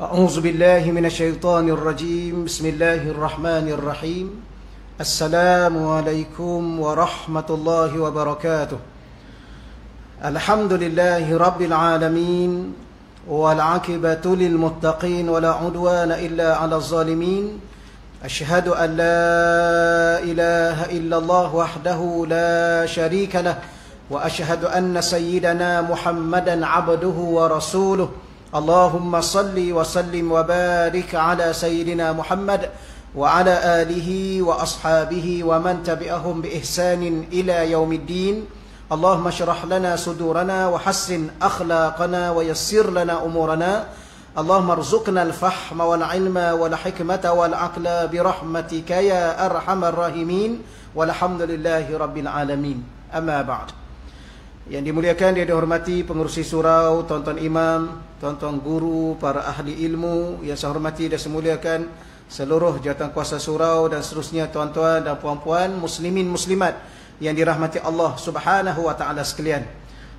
أعوذ بالله من الشيطان الرجيم بسم الله الرحمن الرحيم السلام عليكم ورحمة الله وبركاته الحمد لله رب العالمين والعاقبة للمتقين ولا عدوان إلا على الظالمين أشهد أن لا إله إلا الله وحده لا شريك له وأشهد أن سيدنا محمدا عبده ورسوله اللهم صل وسلم وبارك على سيدنا محمد وعلى آله وأصحابه ومن تبعهم بإحسان إلى يوم الدين اللهم اشرح لنا صدورنا وحسن أخلاقنا ويسر لنا أمورنا اللهم ارزقنا الفهم والعلم والحكمة والعقل برحمتك يا أرحم الراحمين والحمد لله رب العالمين أما بعد. Yang dimuliakan, dia dihormati pengurusi surau, tuan-tuan imam, tuan-tuan guru, para ahli ilmu yang saya hormati dan saya muliakan, seluruh jawatan kuasa surau dan seterusnya, tuan-tuan dan puan-puan, muslimin muslimat yang dirahmati Allah Subhanahu wa taala sekalian.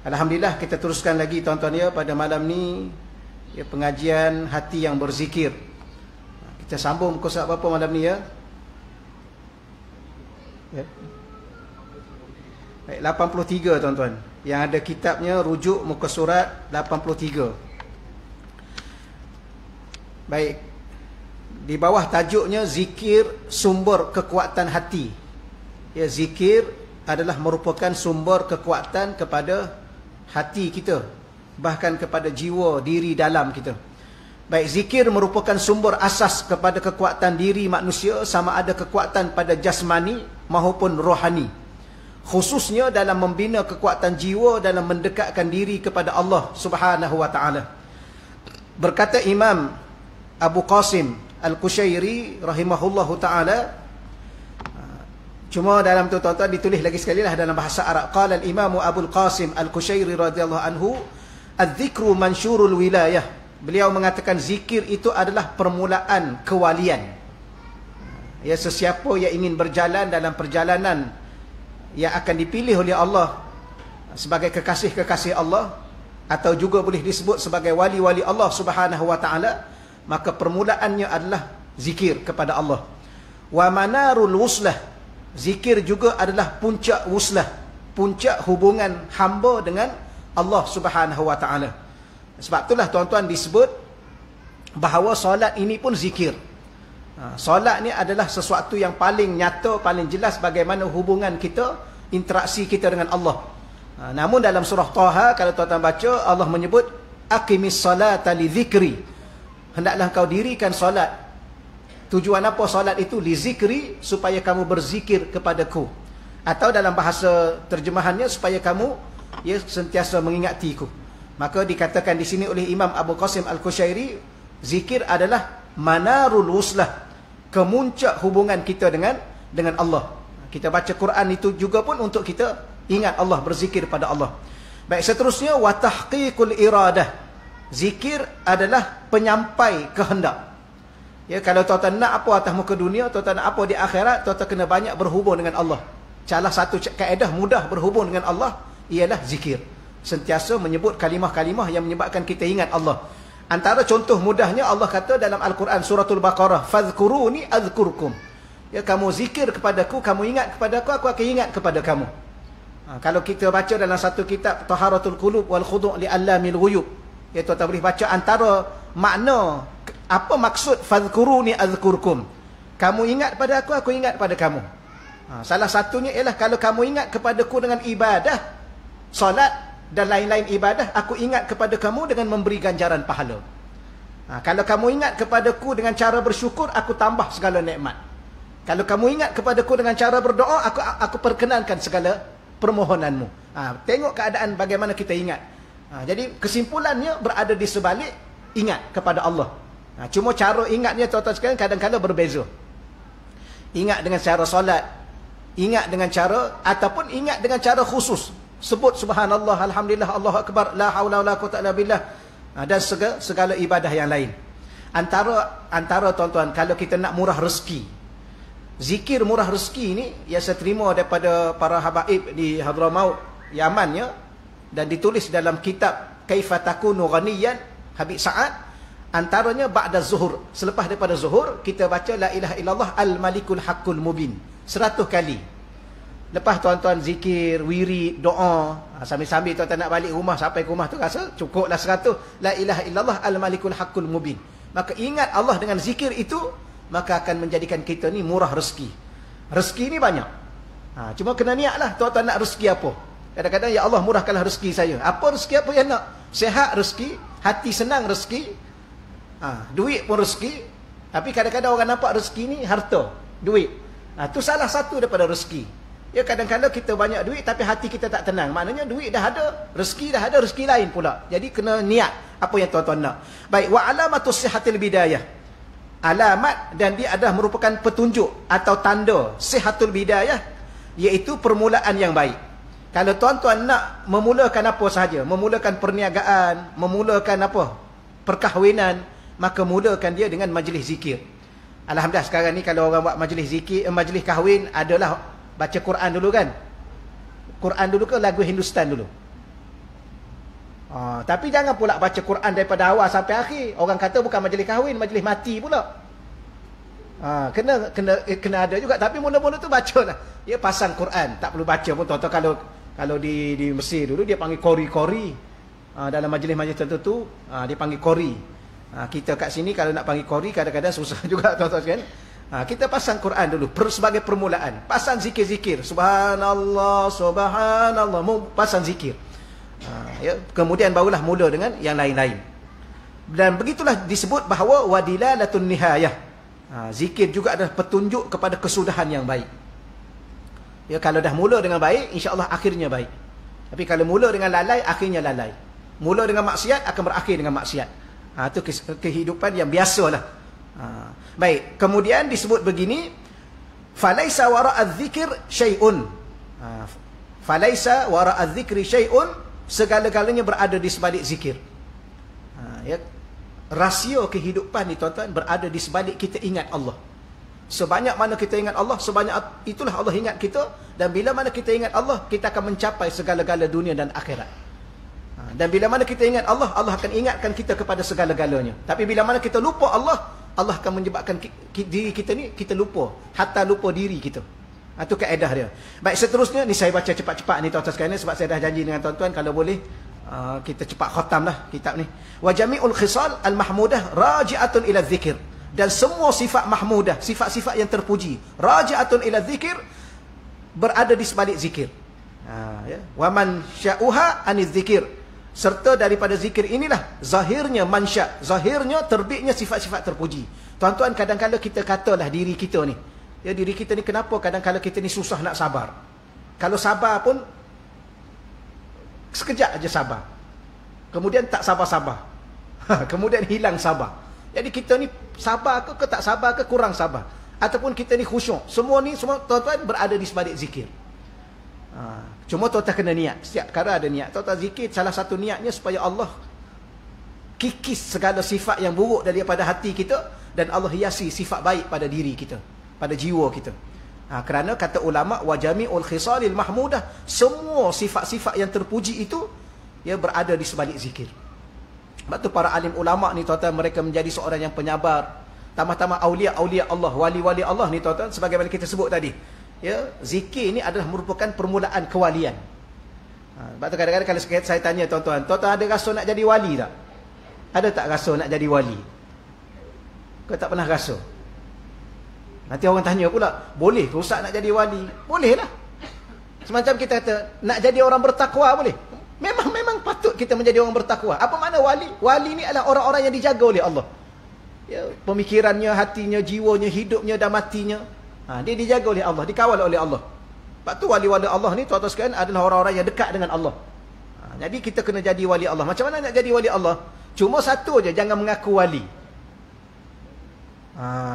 Alhamdulillah, kita teruskan lagi tuan-tuan ya pada malam ni ya, pengajian hati yang berzikir. Kita sambung muka surat berapa malam ni ya? Baik, 83 tuan-tuan. Yang ada kitabnya rujuk muka surat 83. Baik. Di bawah tajuknya zikir sumber kekuatan hati. Ya, zikir adalah merupakan sumber kekuatan kepada hati kita, bahkan kepada jiwa diri dalam kita. Baik, zikir merupakan sumber asas kepada kekuatan diri manusia, sama ada kekuatan pada jasmani maupun rohani, khususnya dalam membina kekuatan jiwa dalam mendekatkan diri kepada Allah Subhanahu wa taala. Berkata Imam Abu Qasim Al-Kushairi rahimahullahu taala, cuma dalam tu tuan-tuan ditulis lagi sekali lah dalam bahasa Arab. Qala al-Imam Abu Qasim Al-Kushairi radhiyallahu anhu, "Adz-dzikru mansyurul wilayah." Beliau mengatakan zikir itu adalah permulaan kewalian. Ya, sesiapa yang ingin berjalan dalam perjalanan yang akan dipilih oleh Allah sebagai kekasih-kekasih Allah, atau juga boleh disebut sebagai wali-wali Allah Subhanahu wa taala, maka permulaannya adalah zikir kepada Allah. Wa manarul wuslah, zikir juga adalah puncak wuslah, puncak hubungan hamba dengan Allah Subhanahu wa taala. Sebab itulah tuan-tuan disebut bahawa solat ini pun zikir. Solat ni adalah sesuatu yang paling nyata, paling jelas bagaimana hubungan kita, interaksi kita dengan Allah. Namun dalam surah Taha, kalau tuan-tuan baca, Allah menyebut aqimis salata li zikri, hendaklah kau dirikan solat. Tujuan apa solat itu? Li zikri, supaya kamu berzikir kepadaku, atau dalam bahasa terjemahannya supaya kamu ya sentiasa mengingatiku. Maka dikatakan di sini oleh Imam Abu Qasim Al-Kushairi, zikir adalah manarul wuslah, kemuncak hubungan kita dengan Allah. Kita baca Quran itu juga pun untuk kita ingat Allah, berzikir pada Allah. Baik, seterusnya wa tahqiqul iradah, zikir adalah penyampai kehendak. Ya, kalau tuan-tuan nak apa atas muka dunia, tuan-tuan nak apa di akhirat, tuan-tuan kena banyak berhubung dengan Allah. Salah satu kaedah mudah berhubung dengan Allah ialah zikir. Sentiasa menyebut kalimah-kalimah yang menyebabkan kita ingat Allah. Antara contoh mudahnya, Allah kata dalam Al-Quran suratul Baqarah, "Fadhkuruni adzkurkum." Ya, kamu zikir kepadaku, kamu ingat kepadaku, aku akan ingat kepada kamu. Kalau kita baca dalam satu kitab Taharatul Qulub wal Khudu' li Allamil Ghuyub, ya, tuan-tuan boleh baca antara makna, apa maksud fadhkuruni adzkurkum. Kamu ingat pada aku ingat pada kamu. Salah satunya ialah kalau kamu ingat kepadaku dengan ibadah, solat dan lain-lain ibadah, aku ingat kepada kamu dengan memberi ganjaran pahala. Kalau kamu ingat kepadaku dengan cara bersyukur, aku tambah segala nikmat. Kalau kamu ingat kepadaku dengan cara berdoa, aku perkenankan segala permohonanmu. Tengok keadaan bagaimana kita ingat. Jadi kesimpulannya berada di sebalik ingat kepada Allah. Cuma cara ingatnya tuan-tuan sekalian kadang-kadang berbeza. Ingat dengan cara solat, ingat dengan cara, ataupun ingat dengan cara khusus. Sebut subhanallah, alhamdulillah, Allahu akbar, la haula wala quwwata illa billah, dan segala ibadah yang lain. Antara tuan-tuan, kalau kita nak murah rezeki, zikir murah rezeki ini yang saya terima daripada para habaib di Hadramaut, Yaman ya, dan ditulis dalam kitab Kaifa Takunu Ghaniyan Habib Sa'ad, Antaranya ba'da zuhur. Selepas daripada zuhur, kita baca la ilaha illallah al-malikul haqqul mubin 100 kali. Lepas tuan-tuan zikir, wirid, doa, sambil-sambil tuan-tuan nak balik rumah, sampai ke rumah tu rasa cukuplah 100 la ilaha illallah al-malikul haqqul mubin. Maka ingat Allah dengan zikir itu, maka akan menjadikan kita ni murah rezeki. Rezeki ni banyak. Cuma kena niatlah tuan-tuan nak rezeki apa. Kadang-kadang ya Allah murahkanlah rezeki saya. Apa rezeki apa yang nak? Sehat rezeki, hati senang rezeki, duit pun rezeki. Tapi kadang-kadang orang nampak rezeki ni harta, duit. Tu salah satu daripada rezeki. Ya, kadang-kadang kita banyak duit tapi hati kita tak tenang. Maknanya duit dah ada, rezeki dah ada, rezeki lain pula. Jadi kena niat apa yang tuan-tuan nak. Baik, wa alamatus sihatil bidayah. Alamat dan dia adalah merupakan petunjuk atau tanda sihatul bidayah, iaitu permulaan yang baik. Kalau tuan-tuan nak memulakan apa sahaja, memulakan perniagaan, memulakan apa? Perkahwinan, maka mulakan dia dengan majlis zikir. Alhamdulillah sekarang ni kalau orang buat majlis zikir, majlis kahwin adalah baca Quran dulu kan? Quran dulu ke lagu Hindustan dulu? Tapi jangan pula baca Quran daripada awal sampai akhir. Orang kata bukan majlis kahwin, majlis mati pula. Kena ada juga. Tapi mula-mula tu bacalah. Ya, pasang Quran. Tak perlu baca pun. Tuan-tuan kalau di Mesir dulu dia panggil kori-kori. Dalam majlis-majlis tertentu dia panggil kori. Kita kat sini kalau nak panggil kori kadang-kadang susah juga tuan-tuan kan. Kita pasang Quran dulu sebagai permulaan. Pasang zikir-zikir. Subhanallah, subhanallah. Pasang zikir. Ya, kemudian barulah mula dengan yang lain-lain. Dan begitulah disebut bahawa wadilalatun nihayah. Zikir juga adalah petunjuk kepada kesudahan yang baik. Ya, kalau dah mula dengan baik, insya-Allah akhirnya baik. Tapi kalau mula dengan lalai, akhirnya lalai. Mula dengan maksiat akan berakhir dengan maksiat. Itu kehidupan yang biasalah. Baik, kemudian disebut begini, falaisa wara'adz dzikr syai'un. Falaisa wara'adz dzikri syai'un, segala-galanya berada di sebalik zikir. Ya, rahsia kehidupan ni tuan-tuan berada di sebalik kita ingat Allah. Sebanyak mana kita ingat Allah, sebanyak itulah Allah ingat kita. Dan bila mana kita ingat Allah, kita akan mencapai segala-gala dunia dan akhirat. Dan bila mana kita ingat Allah, Allah akan ingatkan kita kepada segala-galanya. Tapi bila mana kita lupa Allah, Allah akan menyebabkan diri kita ni, kita lupa. Hatta lupa diri kita. Itu kaedah dia. Baik, seterusnya, ni saya baca cepat-cepat ni tuan-tuan sekalian, sebab saya dah janji dengan tuan-tuan, kalau boleh, kita cepat khatam lah kitab ni. Wa jami'ul khisal al-mahmudah raji'atun ila dzikir. Dan semua sifat mahmudah, sifat-sifat yang terpuji, raji'atun ila dzikir, berada di sebalik zikir. Ya. Wa man sya'uha aniz dzikir. Serta daripada zikir inilah zahirnya mansya, zahirnya terbitnya sifat-sifat terpuji. Tuan-tuan, kadang-kadang kita katalah diri kita ni, ya, diri kita ni kenapa kadang-kadang kita ni susah nak sabar. Kalau sabar pun sekejap aja sabar, kemudian tak sabar-sabar, kemudian hilang sabar. Jadi kita ni sabar ke tak sabar ke, kurang sabar, ataupun kita ni khusyuk. Semua ni semua tuan-tuan berada di sebalik zikir. Cuma tuan-tuan kena niat. Setiap perkara ada niat. Tuan-tuan zikir, salah satu niatnya supaya Allah kikis segala sifat yang buruk daripada hati kita, dan Allah hiasi sifat baik pada diri kita, pada jiwa kita. Kerana kata ulama, wa jami'ul khisalil mahmudah, semua sifat-sifat yang terpuji itu ya berada di sebalik zikir. Sebab tu para alim ulama ni tuan-tuan, mereka menjadi seorang yang penyabar. Tambah-tambah aulia-aulia Allah, wali-wali Allah ni tuan-tuan, sebagaimana kita sebut tadi. Ya, zikir ini adalah merupakan permulaan kewalian. Sebab tu kadang-kadang kalau saya tanya tuan-tuan, tuan-tuan ada rasa nak jadi wali tak? Ada tak rasa nak jadi wali? Kau tak pernah rasa? Nanti orang tanya pula, boleh ke ustaz nak jadi wali? Boleh lah. Semacam kita kata, nak jadi orang bertakwa boleh? Memang patut kita menjadi orang bertakwa. Apa makna wali? Wali ni adalah orang-orang yang dijaga oleh Allah. Ya, pemikirannya, hatinya, jiwanya, hidupnya dan matinya. Dia dijaga oleh Allah, dikawal oleh Allah. Sebab tu wali-wali Allah ni tuan-tuan sekalian adalah orang-orang yang dekat dengan Allah. Jadi kita kena jadi wali Allah. Macam mana nak jadi wali Allah? Cuma satu je, jangan mengaku wali.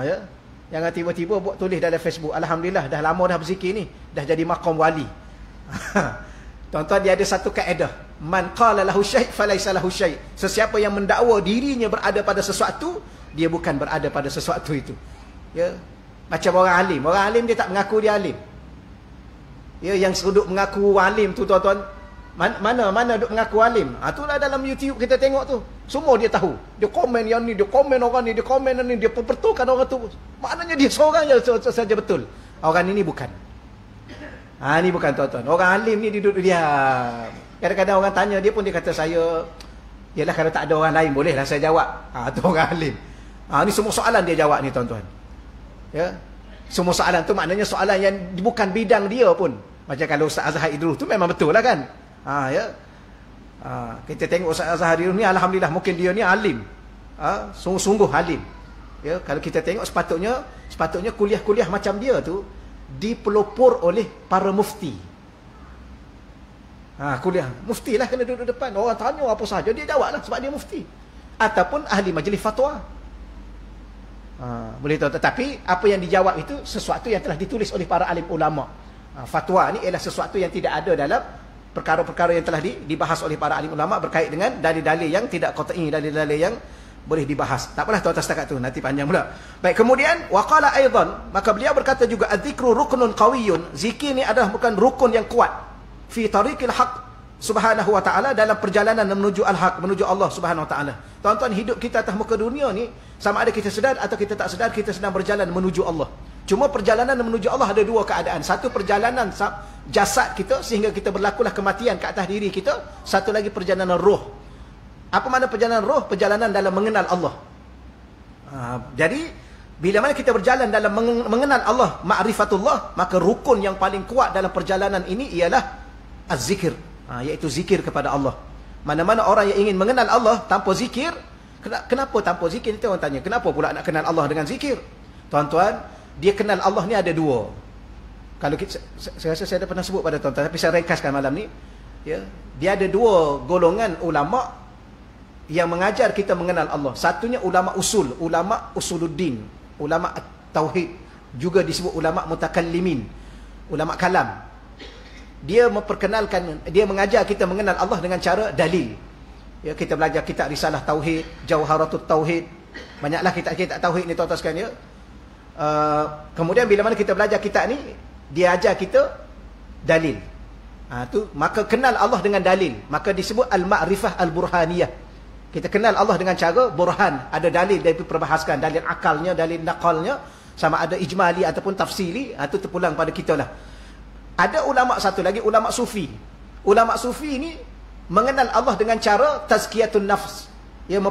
Ya. Jangan tiba-tiba buat tulis dalam Facebook, alhamdulillah dah lama dah berzikir ni, dah jadi maqam wali. Tuan-tuan, dia ada satu kaedah. Man qala lahu syai' falaysa lahu syai'. Sesiapa yang mendakwa dirinya berada pada sesuatu, dia bukan berada pada sesuatu itu. Ya. Macam orang alim dia tak mengaku dia alim. Ya, yang sudut mengaku alim tu tuan-tuan, Mana duk mengaku alim. Itulah dalam YouTube kita tengok tu. Semua dia tahu. Dia komen yang ni, dia komen orang ni, dia komen ni, dia pertulkan orang tu. Maknanya dia seorang saja betul. Orang ini bukan. Ni bukan tuan-tuan. Orang alim ni duduk diam. Kadang-kadang orang tanya dia pun dia kata saya, yalah kalau tak ada orang lain bolehlah saya jawab. Tu orang alim. Ni semua soalan dia jawab ni tuan-tuan. Ya. Semua soalan tu maknanya soalan yang bukan bidang dia pun. Macam kalau Ustaz Azhar Idrus tu memang betul lah kan. Ya. Kita tengok Ustaz Azhar Idrus ni alhamdulillah mungkin dia ni alim. Sungguh-sungguh alim. Ya, kalau kita tengok sepatutnya kuliah-kuliah macam dia tu dipelopor oleh para mufti. Kuliah mufti lah kena duduk depan. Orang tanya apa saja dia jawablah sebab dia mufti. Ataupun ahli majlis fatwa. Boleh tahu, tetapi apa yang dijawab itu sesuatu yang telah ditulis oleh para alim ulama. Fatwa ni ialah sesuatu yang tidak ada dalam perkara-perkara yang telah dibahas oleh para alim ulama berkait dengan dalil-dalil yang tidak qat'i, dalil-dalil yang boleh dibahas. Tak apalah tuan-tuan setakat tu, nanti panjang pula. Baik, kemudian waqala aidan, maka beliau berkata juga adzikru ruknun qawiyyun, zikir ni adalah bukan rukun yang kuat fi tariqil haq subhanahu wa ta'ala, dalam perjalanan menuju al-haq, menuju Allah subhanahu wa ta'ala. Tuan-tuan, hidup kita atas muka dunia ni sama ada kita sedar atau kita tak sedar, kita sedang berjalan menuju Allah. Cuma perjalanan menuju Allah ada dua keadaan. Satu, perjalanan jasad kita sehingga kita berlakulah kematian ke atas diri kita. Satu lagi perjalanan roh. Apa makna perjalanan roh? Perjalanan dalam mengenal Allah. Jadi bila mana kita berjalan dalam mengenal Allah, ma'rifatullah, maka rukun yang paling kuat dalam perjalanan ini ialah az-zikir, iaitu zikir kepada Allah. Mana-mana orang yang ingin mengenal Allah tanpa zikir, kenapa tanpa zikir? Itu orang tanya, kenapa pula nak kenal Allah dengan zikir? Tuan-tuan, dia kenal Allah ni ada dua. Kalau kita, saya rasa saya dah pernah sebut pada tuan-tuan, tapi saya ringkaskan malam ni. Ya, dia ada dua golongan ulama yang mengajar kita mengenal Allah. Satunya ulama usul, ulama usuluddin, ulama tauhid, juga disebut ulama mutakallimin, ulama kalam. Dia memperkenalkan, dia mengajar kita mengenal Allah dengan cara dalil. Ya, kita belajar kitab risalah tauhid, jauharatut tauhid, banyaklah kitab-kitab tauhid ni tuan-tuan sekalian ya. Kemudian bila mana kita belajar kitab ni, dia ajar kita dalil. Maka kenal Allah dengan dalil, maka disebut al-ma'rifah al-burhaniyah. Kita kenal Allah dengan cara burhan, ada dalil dari perbahaskan, dalil akalnya, dalil naqalnya, sama ada ijmali ataupun tafsili, itu terpulang pada kita lah. Ada ulama satu lagi, ulama sufi. Ulama sufi ni mengenal Allah dengan cara tazkiyatun nafs, ia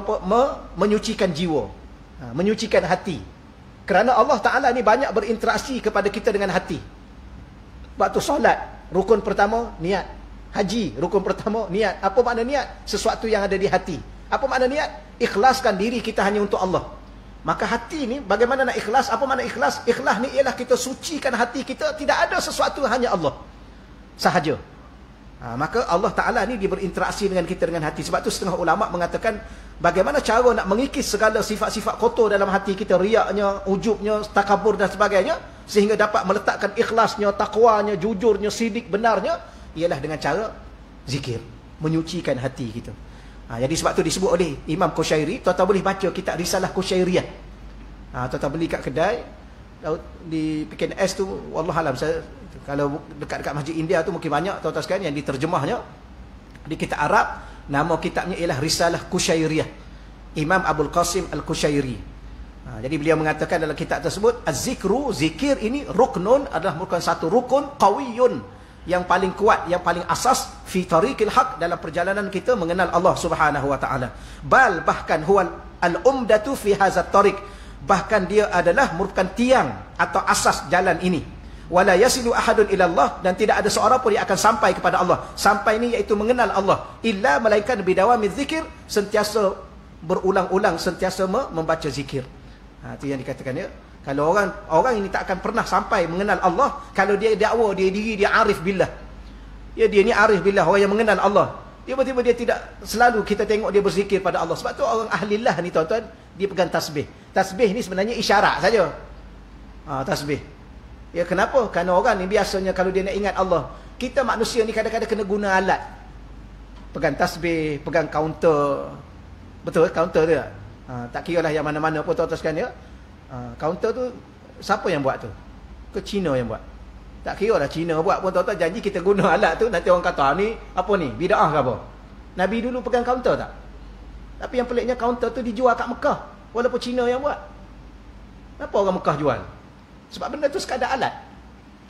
menyucikan jiwa, menyucikan hati. Kerana Allah Ta'ala ni banyak berinteraksi kepada kita dengan hati. Waktu solat, rukun pertama, niat. Haji, rukun pertama, niat. Apa makna niat? Sesuatu yang ada di hati. Apa makna niat? Ikhlaskan diri kita hanya untuk Allah. Maka hati ni, bagaimana nak ikhlas? Apa makna ikhlas? Ikhlas ni ialah kita sucikan hati kita, tidak ada sesuatu, hanya Allah sahaja. Maka Allah Ta'ala ni dia berinteraksi dengan kita dengan hati. Sebab tu setengah ulama mengatakan, bagaimana cara nak mengikis segala sifat-sifat kotor dalam hati kita, riaknya, ujubnya, takabur dan sebagainya, sehingga dapat meletakkan ikhlasnya, takwanya, jujurnya, sidik, benarnya, ialah dengan cara zikir, menyucikan hati kita. Jadi sebab tu disebut oleh Imam Qushairi. Tuan-tuan boleh baca kitab risalah Qushairiyah. Tuan-tuan beli kat kedai di PKNS tu, wallahualam, saya kalau dekat-dekat Masjid India tu mungkin banyak tuan-tuan sekalian yang diterjemahnya di kitab Arab. Nama kitabnya ialah Risalah Qushairiyah, Imam Abul Qasim Al-Qushairi. Jadi beliau mengatakan dalam kitab tersebut, az-zikru, zikir ini ruknun, adalah merupakan satu rukun qawiyyun, yang paling kuat, yang paling asas fi tariqil haq, dalam perjalanan kita mengenal Allah Subhanahu wa taala. Bal, bahkan huwa al-umdatu fi hadzal tariq, bahkan dia adalah merupakan tiang atau asas jalan ini. Wala yasilu ahadun ila Allah, dan tidak ada seorang pun yang akan sampai kepada Allah. Sampai ini iaitu mengenal Allah, illa melainkan bidawamiz zikir, sentiasa berulang-ulang, sentiasa membaca zikir. Itu yang dikatakan ya. Kalau orang ini tak akan pernah sampai mengenal Allah kalau dia dakwa dia diri dia arif billah. Ya, dia ni arif billah, orang yang mengenal Allah. Tiba-tiba dia tidak, selalu kita tengok dia berzikir pada Allah. Sebab tu orang ahlillah ni tuan-tuan, dia pegang tasbih. Tasbih ni sebenarnya isyarat saja. Tasbih. Ya, kenapa? Kerana orang ni biasanya kalau dia nak ingat Allah, kita manusia ni kadang-kadang kena guna alat. Pegang tasbih, pegang kaunter. Betul kaunter tu tak? Tak kira lah yang mana-mana pun tuan-tuan sekalian ya. Kaunter tu siapa yang buat tu? Ke Cina yang buat? Tak kira lah Cina buat pun tuan-tuan, janji kita guna alat tu, nanti orang kata ni apa ni, bid'ah ke apa. Nabi dulu pegang kaunter tak? Tapi yang peliknya kaunter tu dijual kat Mekah, walaupun Cina yang buat. Kenapa orang Mekah jual? Sebab benda tu sekadar alat.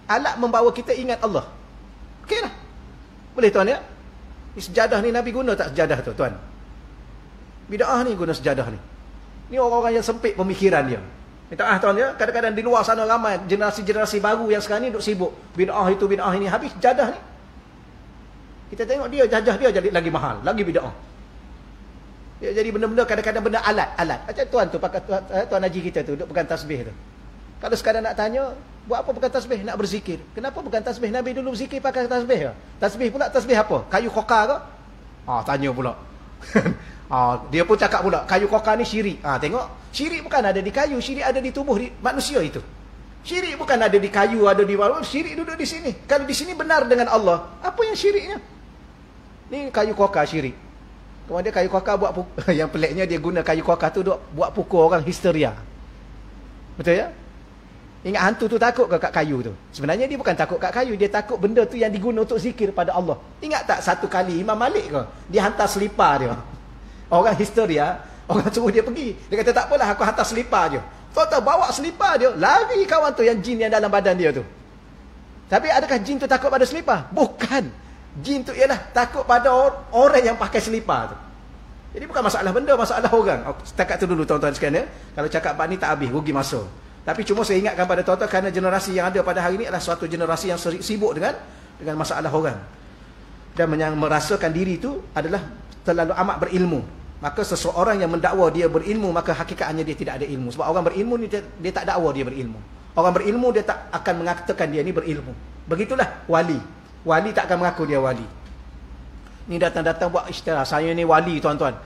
Alat membawa kita ingat Allah. Okey lah. Boleh tuan ya? Ni sejadah ni Nabi guna tak sejadah tu tuan? Bid'ah ni guna sejadah ni. Ni orang-orang yang sempit pemikiran dia. Minta tuan ya, kadang-kadang di luar sana ramai generasi-generasi baru yang sekarang ni duk sibuk bid'ah itu, bid'ah ini, habis jadah ni. Kita tengok dia, jajah dia jadi lagi mahal, lagi bid'ah. Dia jadi benda-benda, kadang-kadang benda alat. Macam tuan tu, pakai tuan haji kita tu, duk pegang tasbih tu. Kalau sekadar nak tanya, buat apa pegang tasbih? Nak berzikir. Kenapa pegang tasbih? Nabi dulu berzikir pakai tasbih ke? Tasbih pula, tasbih apa? Kayu kokar ke? Tanya pula. Dia pun cakap pula, kayu kokar ni syirik. Tengok, syirik bukan ada di kayu, syirik ada di tubuh manusia itu. Syirik bukan ada di kayu, ada di bawah, syirik duduk di sini. Kalau di sini benar dengan Allah, apa yang syiriknya? Ni kayu kokar syirik. Kemudian kayu kokar buat yang peliknya dia guna kayu kokar tu buat pukul orang histeria. Betul ya? Ingat hantu tu takut ke kat kayu tu? Sebenarnya dia bukan takut kat kayu, dia takut benda tu yang diguna untuk zikir pada Allah. Ingat tak satu kali Imam Malik ke? Dia hantar selipar dia. Orang histeria, orang suruh dia pergi. Dia kata tak apalah, aku hantar selipar je. Tahu-tahu bawa selipar dia, lari kawan tu yang jin yang dalam badan dia tu. Tapi adakah jin tu takut pada selipar? Bukan. Jin tu ialah takut pada orang yang pakai selipar tu. Jadi bukan masalah benda, masalah orang. Setakat tu dulu tuan-tuan sekalian ya. Kalau cakap bab ni tak habis, rugi masa. Tapi cuma saya ingatkan pada tuan-tuan, kerana generasi yang ada pada hari ini adalah suatu generasi yang sibuk dengan masalah orang. Dan yang merasakan diri itu adalah terlalu amat berilmu. Maka seseorang yang mendakwa dia berilmu, maka hakikatnya dia tidak ada ilmu. Sebab orang berilmu ni dia tak dakwa dia berilmu. Orang berilmu dia tak akan mengatakan dia ni berilmu. Begitulah wali. Wali tak akan mengaku dia wali. Ni datang-datang buat istilah, saya ni wali tuan-tuan.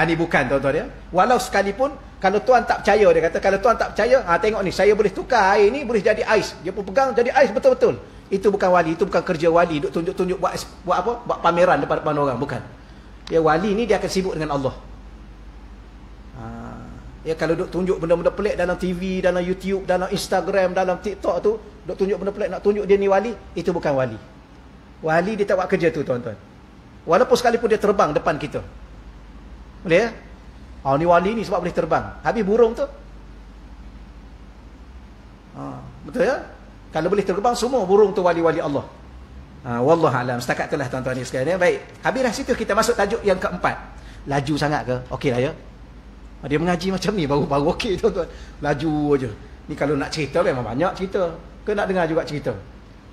Ni bukan tuan-tuan ya. Walau sekalipun kalau tuan tak percaya, dia kata kalau tuan tak percaya, tengok ni, saya boleh tukar air ni boleh jadi ais. Dia pun pegang jadi ais betul-betul. Itu bukan wali, itu bukan kerja wali, duk tunjuk-tunjuk buat apa? Buat pameran depan orang, bukan. Ya, wali ni dia akan sibuk dengan Allah. Ya, kalau duk tunjuk benda-benda pelik dalam TV, dalam YouTube, dalam Instagram, dalam TikTok tu, duk tunjuk benda pelik nak tunjuk dia ni wali, itu bukan wali. Wali dia tak buat kerja tu tuan-tuan. Walaupun sekalipun dia terbang depan kita. Boleh ya? Ni wali ni sebab boleh terbang. Habis burung tu. Betul ya? Kalau boleh terbang semua burung tu wali-wali Allah. Wallahualam. Setakat itulah tuan-tuan ni sekalian. Baik. Habislah situ kita masuk tajuk yang keempat. Laju sangat ke? Okey lah ya. Dia mengaji macam ni baru okey tuan-tuan. Laju aja. Ni kalau nak cerita memang banyak cerita. Ke nak dengar juga cerita?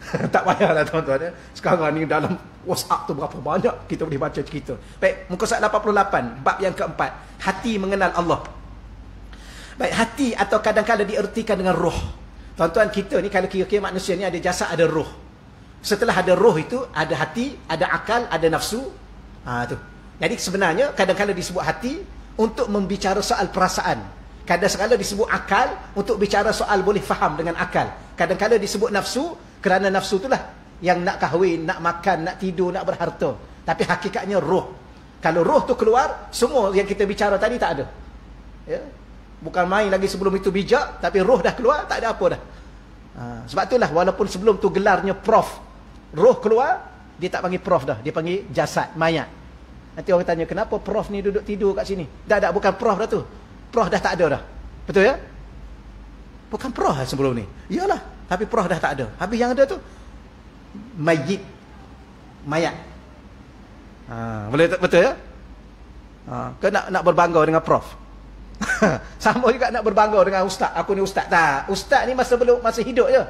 Tak payahlah tuan-tuan ya. Sekarang ni dalam WhatsApp tu berapa banyak kita boleh baca cerita. Baik, muka surat 88, bab yang keempat. Hati mengenal Allah. Baik, hati atau kadang-kadang diertikan dengan roh. Tuan-tuan, kita ni kalau kira-kira manusia ni ada jasad, ada roh. Setelah ada roh itu, ada hati, ada akal, ada nafsu. Tu. Jadi sebenarnya kadang-kadang disebut hati untuk membicara soal perasaan. Kadang-kadang disebut akal untuk bicara soal boleh faham dengan akal. Kadang-kadang disebut nafsu kerana nafsu itulah yang nak kahwin, nak makan, nak tidur, nak berharta. Tapi hakikatnya roh. Kalau roh tu keluar, semua yang kita bicara tadi tak ada. Ya? Bukan main lagi sebelum itu bijak, tapi roh dah keluar, tak ada apa dah. Sebab itulah walaupun sebelum tu gelarnya prof, roh keluar, dia tak panggil prof dah, dia panggil jasad, mayat. Nanti orang tanya, kenapa prof ni duduk tidur kat sini? Dah, bukan prof dah tu. Prof dah tak ada dah. Betul ya? Bukan prof lah sebelum ni. Iyalah, tapi prof dah tak ada. Habis yang ada tu mayit. Mayat. Boleh betul ya? Ke nak berbangga dengan prof? Sama juga nak berbangga dengan ustaz. Aku ni ustaz. Tak. Ustaz ni masa hidup je.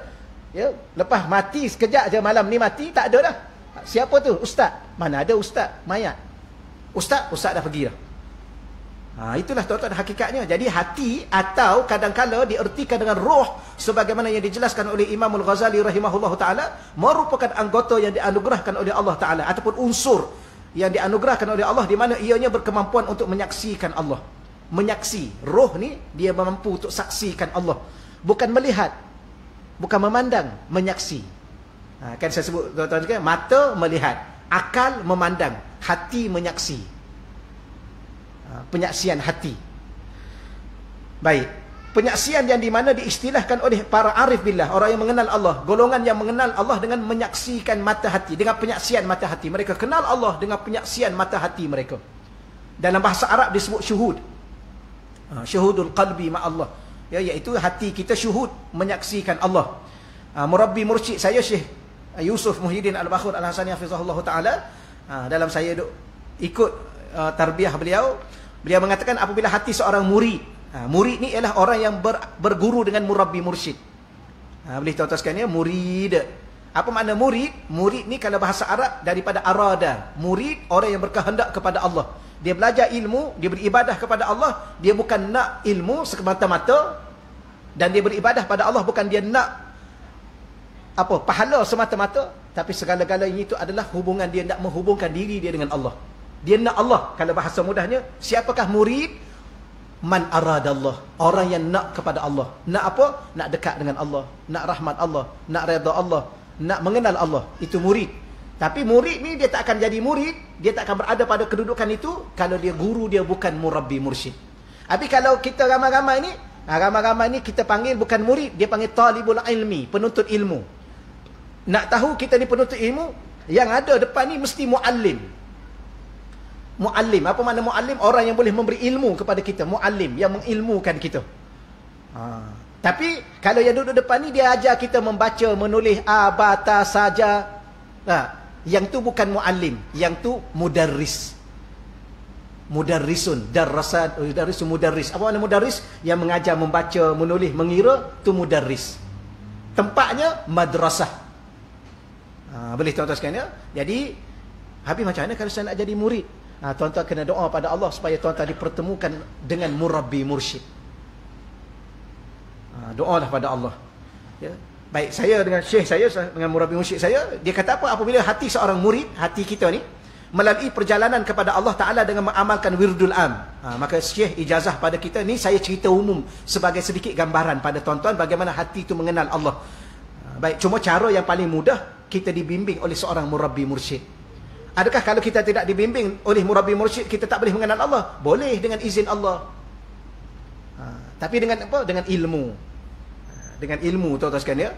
Ya, lepas mati sekejap je, malam ni mati, tak ada dah. Siapa tu? Ustaz. Mana ada ustaz? Mayat. Ustaz dah pergi dah. Itulah tuan-tuan hakikatnya. Jadi hati atau kadang-kala diertikan dengan roh sebagaimana yang dijelaskan oleh Imam Al-Ghazali rahimahullah ta'ala, merupakan anggota yang dianugerahkan oleh Allah ta'ala ataupun unsur yang dianugerahkan oleh Allah di mana ianya berkemampuan untuk menyaksikan Allah. Menyaksi. Roh ni dia mampu untuk saksikan Allah. Bukan melihat, bukan memandang, menyaksi. Kan saya sebut tuan-tuan, mata melihat, akal memandang, hati menyaksi. Penyaksian hati. Baik. penyaksian yang di mana diistilahkan oleh para arif billah, orang yang mengenal Allah, golongan yang mengenal Allah dengan menyaksikan mata hati, dengan penyaksian mata hati. Mereka kenal Allah dengan penyaksian mata hati mereka. Dalam bahasa Arab disebut syuhud. Syuhudul qalbi ma'allah. Ya, iaitu hati kita syuhud menyaksikan Allah. Murabbi mursyid saya Syekh Yusuf Muhyiddin Al-Bakhur Al-Hasani hafizahullah taala, dalam saya ikut tarbiyah beliau, beliau mengatakan apabila hati seorang murid, murid ni ialah orang yang berguru dengan murabbi mursyid. Boleh tuan-tuan sekalian ya, murid. Apa makna murid? Murid ni kalau bahasa Arab daripada arada. Murid orang yang berkehendak kepada Allah. Dia belajar ilmu, dia beribadah kepada Allah, dia bukan nak ilmu semata-mata, dan dia beribadah pada Allah bukan dia nak pahala semata-mata, tapi segala-galanya itu adalah hubungan dia, nak menghubungkan diri dia dengan Allah. Dia nak Allah. Kalau bahasa mudahnya, siapakah murid? Man aradallah, orang yang nak kepada Allah. Nak apa? Nak dekat dengan Allah, nak rahmat Allah, nak redha Allah, nak mengenal Allah. Itu murid. Tapi murid ni dia tak akan jadi murid, dia tak akan berada pada kedudukan itu kalau dia guru dia bukan murabbi mursyid. Tapi kalau kita ramai-ramai ni kita panggil bukan murid, dia panggil talibul ilmi, penuntut ilmu. Nak tahu kita ni penuntut ilmu, yang ada depan ni mesti muallim. Muallim, apa makna muallim? Orang yang boleh memberi ilmu kepada kita. Muallim, yang mengilmukan kita. Tapi kalau yang duduk depan ni dia ajar kita membaca, menulis abata saja. Yang tu bukan muallim, yang tu mudarris. Mudarrisun, darrisun mudarris. Apa makna mudarris? Yang mengajar membaca, menulis, mengira, tu mudarris. Tempatnya madrasah. Boleh tuan-tuan sekalian ya? Jadi habis macam mana kalau saya nak jadi murid? Tuan-tuan kena doa pada Allah supaya tuan-tuan dipertemukan dengan murabbi mursyid. Doalah pada Allah. Ya. Baik, saya dengan syekh saya, dengan murabbi mursyid saya, dia kata apa? Apabila hati seorang murid, hati kita ni melalui perjalanan kepada Allah Ta'ala dengan mengamalkan wirdul am, maka syekh ijazah pada kita ni, saya cerita umum sebagai sedikit gambaran pada tuan-tuan bagaimana hati itu mengenal Allah. Baik, cuma cara yang paling mudah, kita dibimbing oleh seorang murabbi mursyid. Adakah kalau kita tidak dibimbing oleh murabbi mursyid, kita tak boleh mengenal Allah? Boleh, dengan izin Allah. Tapi dengan apa? Dengan ilmu. Dengan ilmu, tuan-tuan sekalian ya.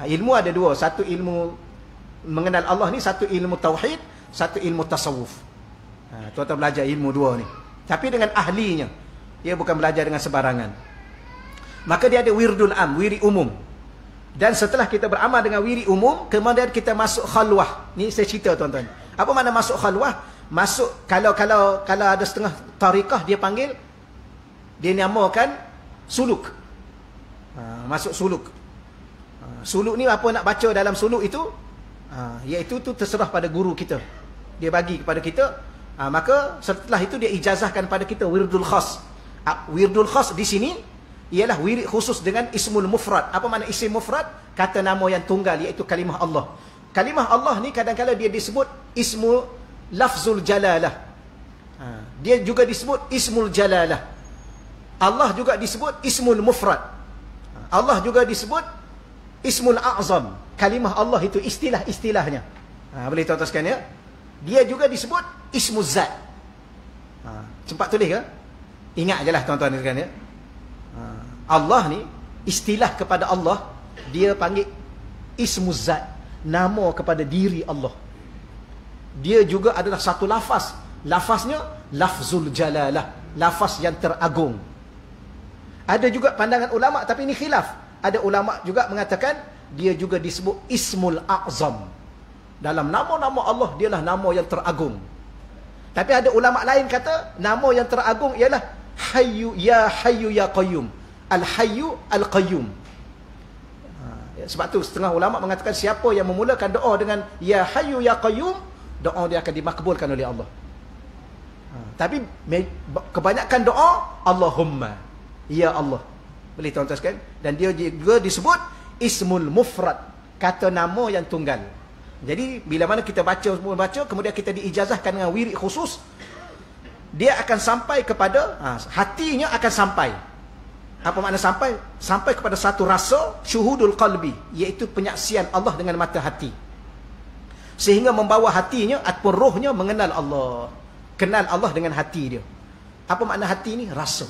Ilmu ada dua. Satu ilmu mengenal Allah ni, satu ilmu tauhid, satu ilmu tasawuf. Tuan-tuan belajar ilmu dua ni. Tapi dengan ahlinya. Dia bukan belajar dengan sebarangan. Maka dia ada wirdul am, wiri umum. Dan setelah kita beramal dengan wiri umum, kemudian kita masuk khalwah. Ni saya cerita tuan-tuan. Apa makna masuk khalwah? Masuk, kalau ada setengah tariqah dia panggil, dia namakan suluk. Masuk suluk. Suluk ni apa nak baca dalam suluk itu? Iaitu tu terserah pada guru kita. Dia bagi kepada kita. Maka setelah itu dia ijazahkan pada kita wirdul khas. Wirdul khas di sini ialah wirid khusus dengan ismul mufrad. Apa makna isim mufrad? Kata nama yang tunggal, iaitu kalimah Allah. Kalimah Allah ni kadang-kadang dia disebut ismu lafzul jalalah. Dia juga disebut ismul jalalah. Allah juga disebut ismul mufrad. Allah juga disebut ismul a'zam. Kalimah Allah itu istilah-istilahnya. Boleh tuan-tuan sekalian ya? Dia juga disebut ismul zat. Sempat tulis ke? Ingat je lah tuan-tuan sekalian ya. Allah ni, istilah kepada Allah, dia panggil ismul zat. Nama kepada diri Allah. Dia juga adalah satu lafaz. Lafaznya lafzul jalalah, lafaz yang teragung. Ada juga pandangan ulama, tapi ini khilaf. Ada ulama juga mengatakan dia juga disebut ismul a'zam. Dalam nama-nama Allah, dialah nama yang teragung. Tapi ada ulama lain kata nama yang teragung ialah hayyu ya qayyum. Al-hayyu al-qayyum. Sebab tu setengah ulama mengatakan siapa yang memulakan doa dengan ya hayyu ya qayyum, doa dia akan dimakbulkan oleh Allah. Tapi kebanyakan doa Allahumma, ya Allah. Boleh tuan-tuan sekalian? Dan dia juga disebut ismul mufrad, kata nama yang tunggal. Jadi bila mana kita baca, kemudian kita diijazahkan dengan wirid khusus, dia akan sampai kepada hatinya akan sampai. Apa makna sampai? Sampai kepada satu rasa syuhudul qalbi, iaitu penyaksian Allah dengan mata hati. Sehingga membawa hatinya ataupun rohnya mengenal Allah. Kenal Allah dengan hati dia. Apa makna hati ni? Rasa.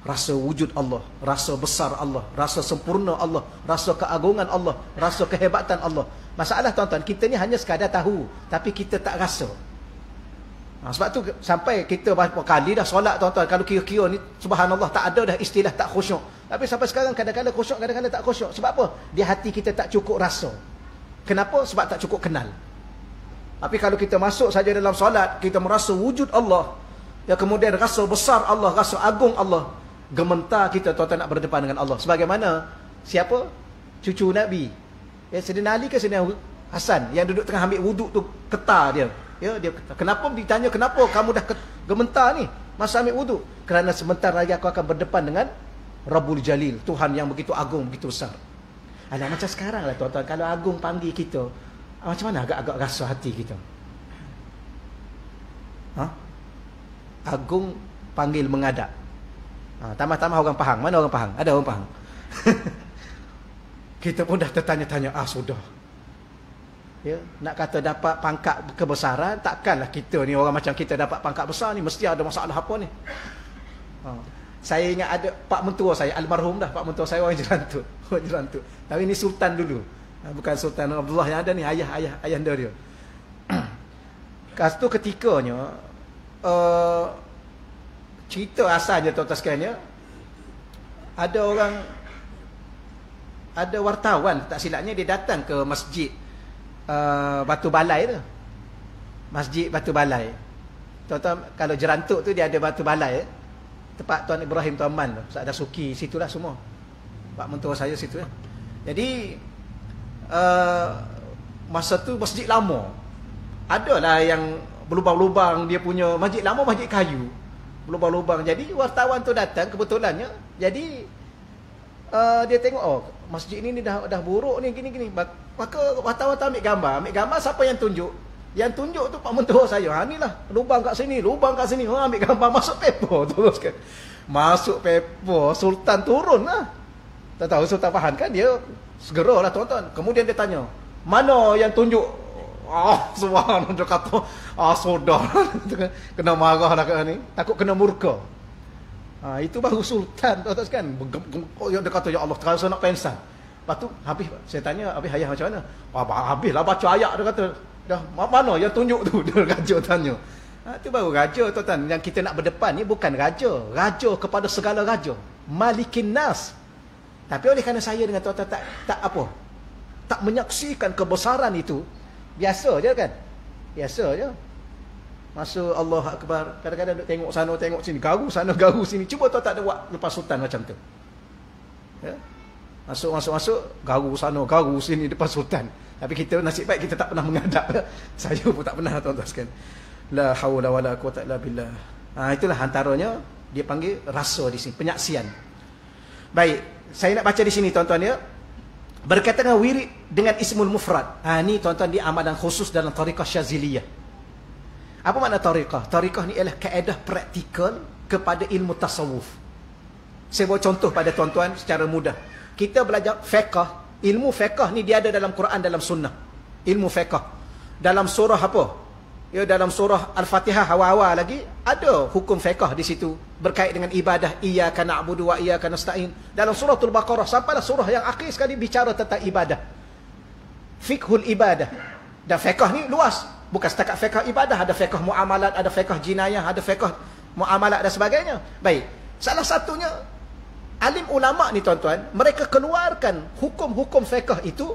Rasa wujud Allah, rasa besar Allah, rasa sempurna Allah, rasa keagungan Allah, rasa kehebatan Allah. Masalah tuan-tuan, kita ni hanya sekadar tahu, tapi kita tak rasa. Sebab tu sampai kita berapa kali dah solat tuan-tuan, kalau kira-kira ni subhanallah tak ada dah istilah tak khusyuk. Tapi sampai sekarang kadang-kadang khusyuk, kadang-kadang tak khusyuk. Sebab apa? Di hati kita tak cukup rasa. Kenapa? Sebab tak cukup kenal. Tapi kalau kita masuk saja dalam solat, kita merasa wujud Allah, ya, kemudian rasa besar Allah, rasa agung Allah, gementar kita tuan-tuan nak berdepan dengan Allah. Sebagaimana siapa? Cucu Nabi, ya, Sayyidina Ali ke Sayyidina Hasan yang duduk tengah ambil wuduk tu, ketar dia. Ya, dia kata, kenapa ditanya, kenapa kamu dah gementar ni masa ambil wuduk? Kerana sebentar lagi aku akan berdepan dengan Rabbul Jalil, Tuhan yang begitu agung, begitu besar. Alah, macam sekarang lah tuan-tuan, kalau agung panggil kita, macam mana agak-agak rasa hati kita? Agung panggil mengadap. Tambah-tambah orang Pahang. Mana orang Pahang? Ada orang Pahang? Kita pun dah tertanya-tanya, sudah. Ya, nak kata dapat pangkat kebesaran, takkanlah kita ni orang macam kita dapat pangkat besar ni, mesti ada masalah apa ni. Saya ingat ada Pak Mentua saya, almarhum dah, Pak Mentua saya orang Jerantut. Orang Jerantut. Tapi ni Sultan dulu. Bukan Sultan Abdullah yang ada ni, ayahanda dia. Lepas tu ketikanya, cerita asalnya tuan-tuan sekalian, ada wartawan, tak silapnya dia datang ke masjid Batu Balai tu. Masjid Batu Balai. Tuan-tuan, kalau Jerantuk tu dia ada Batu Balai, tempat Tuan Ibrahim Tuan Man tu, ada Suki, situlah semua. Pak mentua saya situ ya. Jadi masa tu masjid lama. Adalah yang berlubang-lubang dia punya masjid lama, masjid kayu. Berlubang-lubang. Jadi wartawan tu datang kebetulannya. Jadi dia tengok, masjid ni dah buruk ni, gini-gini. Maka wartawan ambil gambar siapa yang tunjuk? Yang tunjuk tu Pak mentua saya. Inilah lubang kat sini, lubang kat sini. Ambil gambar, masuk paper teruskan. Masuk paper, Sultan turun lah. Tak tahu Sultan faham kan, dia segera lah tuan-tuan. Kemudian dia tanya, mana yang tunjuk? Subhanallah, dia kata, sudah. Kena marah lah kat ni. Takut kena murka. Itu baru Sultan, tuan-tuan kan. Dia kata, ya Allah, terasa nak pensan. Lepas tu, habis, saya tanya, habis ayah macam mana? Habislah baca ayat, dia kata. Dah, mana yang tunjuk tu? Dia raja tanya. Itu baru raja, tuan-tuan. Yang kita nak berdepan ni bukan raja. Raja kepada segala raja. Malikin Nas. Tapi oleh kerana saya dengan tuan-tuan tak menyaksikan kebesaran itu, biasa je kan? Biasa je. Masa Allah Akbar, kadang-kadang duk tengok sana, tengok sini, garu sana, garu sini. Cuba tuan tak ada buat lepas Sultan macam tu. Ya? Masuk, garu sana, garu sini depan Sultan. Tapi kita nasib baik kita tak pernah menghadap. Saya pun tak pernah tuan-tuan sekalian. La haula wala quwata illa billah. Itulah antaranya dia panggil rasa di sini, penyaksian. Baik, saya nak baca di sini tuan-tuan ya. Berkaitan dengan wirid dengan ismul mufrad. Ni tuan-tuan dia amalan khusus dalam tariqah Syaziliyah. Apa makna tariqah? Tariqah ni ialah kaedah praktikal kepada ilmu tasawuf. Saya buat contoh pada tuan-tuan secara mudah. Kita belajar fiqh, ilmu fiqh ni dia ada dalam Quran, dalam sunnah. Ilmu fiqh. Dalam surah apa? Ya, dalam surah Al-Fatihah awal-awal lagi ada hukum fiqh di situ berkait dengan ibadah, iyyaka na'budu wa iyyaka nasta'in. Dalam suratul Baqarah sampailah surah yang akhir sekali bicara tentang ibadah. Fiqhul ibadah. Dan fiqh ni luas, bukan setakat fiqh ibadah, ada fiqh muamalat, ada fiqh jinayah, ada fiqh muamalat dan sebagainya. Baik, salah satunya alim ulama ni tuan-tuan, mereka keluarkan hukum-hukum fiqh itu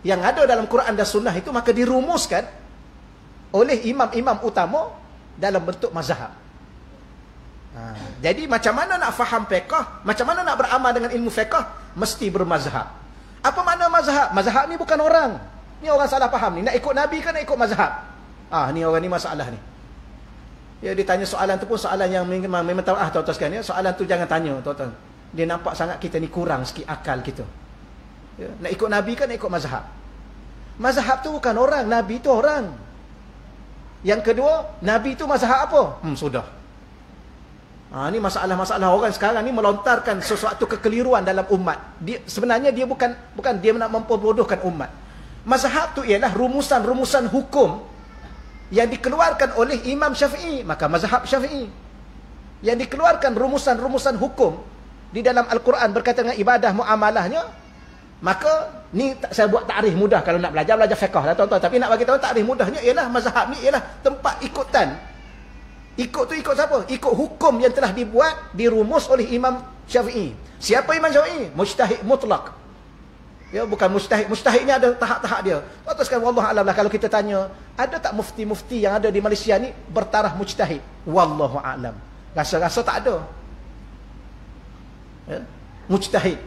yang ada dalam Quran dan sunnah itu, maka dirumuskan oleh imam-imam utama dalam bentuk mazhab. Jadi macam mana nak faham fiqh, macam mana nak beramal dengan ilmu fiqh, mesti bermazhab. Apa makna mazhab? Mazhab ni bukan orang. Ni orang salah faham ni. Nak ikut Nabi ke nak ikut mazhab? Ni orang ni masalah ni. Ya, dia tanya soalan tu pun soalan yang memang tahu tuan-tuan sekalian ya. Soalan tu jangan tanya tuan-tuan. Dia nampak sangat kita ni kurang sikit akal kita. Ya, nak ikut Nabi ke nak ikut mazhab? Mazhab tu bukan orang, Nabi tu orang. Yang kedua, Nabi tu mazhab apa? Sudah. Ni masalah-masalah orang sekarang ni melontarkan sesuatu kekeliruan dalam umat. Sebenarnya dia bukan dia nak memperbodohkan umat. Mazhab tu ialah rumusan-rumusan hukum yang dikeluarkan oleh Imam Syafi'i, maka mazhab Syafi'i. yang dikeluarkan rumusan-rumusan hukum di dalam Al-Quran berkaitan dengan ibadah muamalahnya, maka ni saya buat takrif mudah. Kalau nak belajar fiqh lah tuan-tuan, tapi nak bagi tahu takrif mudahnya ialah mazhab ni ialah tempat ikutan. Ikut tu ikut siapa? Ikut hukum yang telah dibuat, dirumus oleh Imam Syafi'i. Siapa Imam Syafi'i? Mujtahid mutlak. Ya, bukan mujtahid. Mujtahid ni ada tahap-tahap dia. Tuan-tuan sekalian, wallahu a'lam lah, kalau kita tanya, ada tak mufti-mufti yang ada di Malaysia ni bertaraf mujtahid? Wallahu a'lam. Rasa-rasa tak ada. Ya, mujtahid.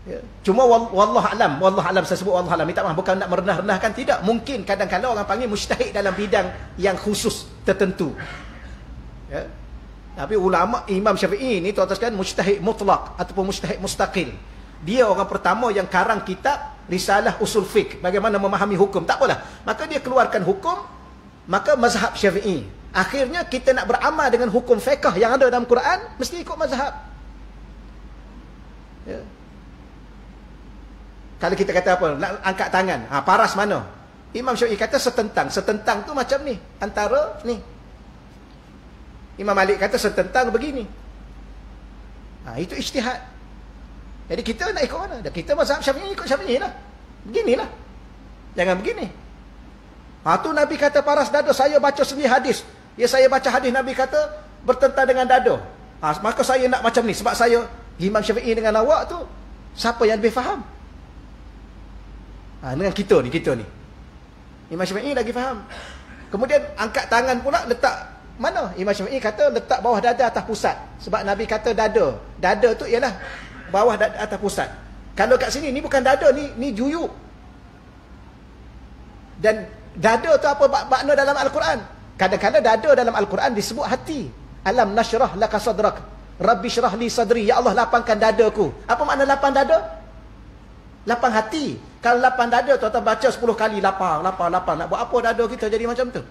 Ya. Cuma wallahu a'lam, saya sebut wallahu a'lam, minta maaf, bukan nak merendah-rendahkan, tidak. Mungkin kadang-kadang orang panggil mujtahid dalam bidang yang khusus tertentu. Ya. Tapi ulama Imam Syafi'i ni tuan-tuan sekalian mujtahid mutlak ataupun mujtahid mustaqil. Dia orang pertama yang karang kitab Risalah Usul Fiqh, bagaimana memahami hukum. Tak apalah, maka dia keluarkan hukum, maka mazhab Syafi'i. Akhirnya kita nak beramal dengan hukum fiqh yang ada dalam Quran, mesti ikut mazhab. Ya. Kalau kita kata apa, nak angkat tangan, paras mana? Imam Syafi'i kata setentang. Setentang tu macam ni, antara ni. Imam Malik kata setentang begini. Itu ijtihad. Jadi kita nak ikut mana? Kita mazhab Syafi'i, ikut Syafi'i lah. Beginilah. Jangan begini. Tu Nabi kata paras dada, saya baca sendiri hadis. Ya, saya baca hadis Nabi kata bertentang dengan dada. Maka saya nak macam ni, sebab saya Imam Syafi'i dengan awak tu, siapa yang lebih faham? Dengan kita ni. Imam Syafi'i lagi faham. Kemudian angkat tangan pula, letak mana? Imam Syafi'i kata letak bawah dada atas pusat. Sebab Nabi kata dada. Dada tu ialah bawah dada atas pusat. Kalau kat sini, ni bukan dada, ni juyuk. Dan dada tu apa makna dalam Al-Quran? Kadang-kadang dada dalam Al-Quran disebut hati. Alam nashrah laka sadrak, Rabbi syrah li sadri. Ya Allah, lapangkan dadaku. Apa makna lapang dada? Lapang hati. Kalau lapang dada, tuan-tuan baca 10 kali lapang. Nak buat apa dada kita jadi macam tu?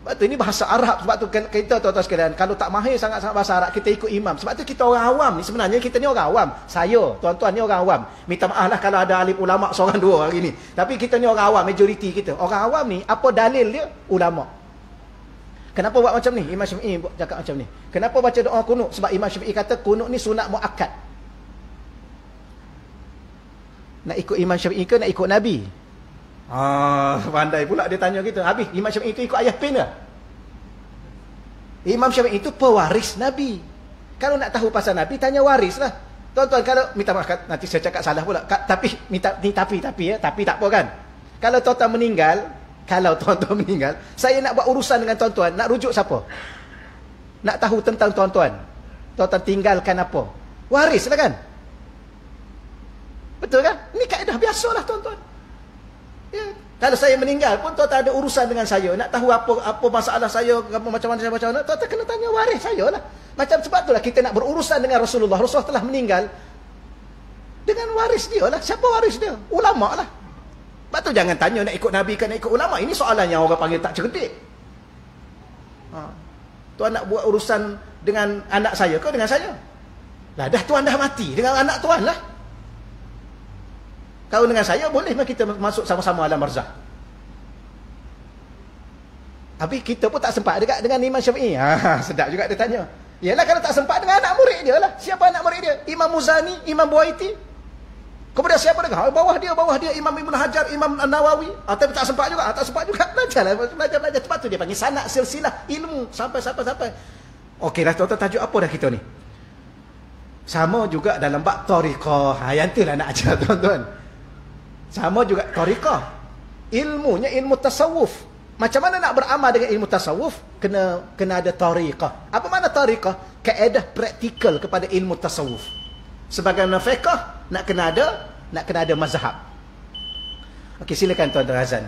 Sebab tu ini bahasa Arab. Sebab tu kita tuan-tuan sekalian, kalau tak mahir sangat-sangat bahasa Arab, kita ikut imam. Sebab tu kita orang awam ni, sebenarnya kita ni orang awam. Saya, tuan-tuan ni orang awam. Minta maaf lah kalau ada alim ulama seorang dua hari ni. Tapi kita ni orang awam, majoriti kita. Orang awam ni, apa dalil dia? Ulama. Kenapa buat macam ni? Imam Syafi'i cakap macam ni. Kenapa baca doa kunut? Sebab Imam Syafi'i kata kunut ni sunat muakkad. Nak ikut Imam Syafi'i ke nak ikut Nabi? Pandai pula dia tanya kita. Habis Imam Syafi'i itu ikut ayah pin ke? Imam Syafi'i itu pewaris Nabi. Kalau nak tahu pasal Nabi, tanya waris lah. Tuan-tuan, kalau minta maaf, nanti saya cakap salah pula. Tapi tapi tak apa kan? Kalau tuan-tuan meninggal, saya nak buat urusan dengan tuan-tuan, nak rujuk siapa? Nak tahu tentang tuan-tuan. Tuan-tuan tinggalkan apa? Waris lah kan? Betul kan? Ini kaedah biasalah tuan-tuan. Ya. Kalau saya meninggal pun, tuan-tuan ada urusan dengan saya, nak tahu apa masalah saya, macam mana, tuan-tuan kena tanya waris saya lah. Macam sebab itulah kita nak berurusan dengan Rasulullah. Rasulullah telah meninggal dengan waris dia lah. Siapa waris dia? Ulama lah. Sebab tu jangan tanya nak ikut Nabi ke nak ikut ulama. Ini soalan yang orang panggil tak cerdik. Tuan nak buat urusan dengan anak saya ke dengan saya? Lah dah tuan dah mati, dengan anak tuan lah. Kalau dengan saya, boleh kita masuk sama-sama alam barzakh. Habis kita pun tak sempat dekat dengan Imam Syafi'i. Sedap juga dia tanya. Yalah, kalau tak sempat dengan anak murid dia lah. Siapa anak murid dia? Imam Muzani, Imam Buaiti. Kemudian siapa dengan? Bawah dia Imam Ibn Hajar, Imam Nawawi. Tapi tak sempat juga. Belajar. Sebab tu dia panggil sanak silsilah ilmu. Sampai. Okeylah tuan-tuan, tajuk apa dah kita ni? Sama juga dalam bab tariqah. Yang tu lah nak ajar tuan-tuan. Sama juga tariqah. Ilmunya ilmu tasawuf. Macam mana nak beramal dengan ilmu tasawuf? Kena ada tariqah. Apa makna tariqah? Kaedah praktikal kepada ilmu tasawuf. Sebagaimana fiqh, nak kena ada mazhab. Okey, silakan tuan-tuan azan.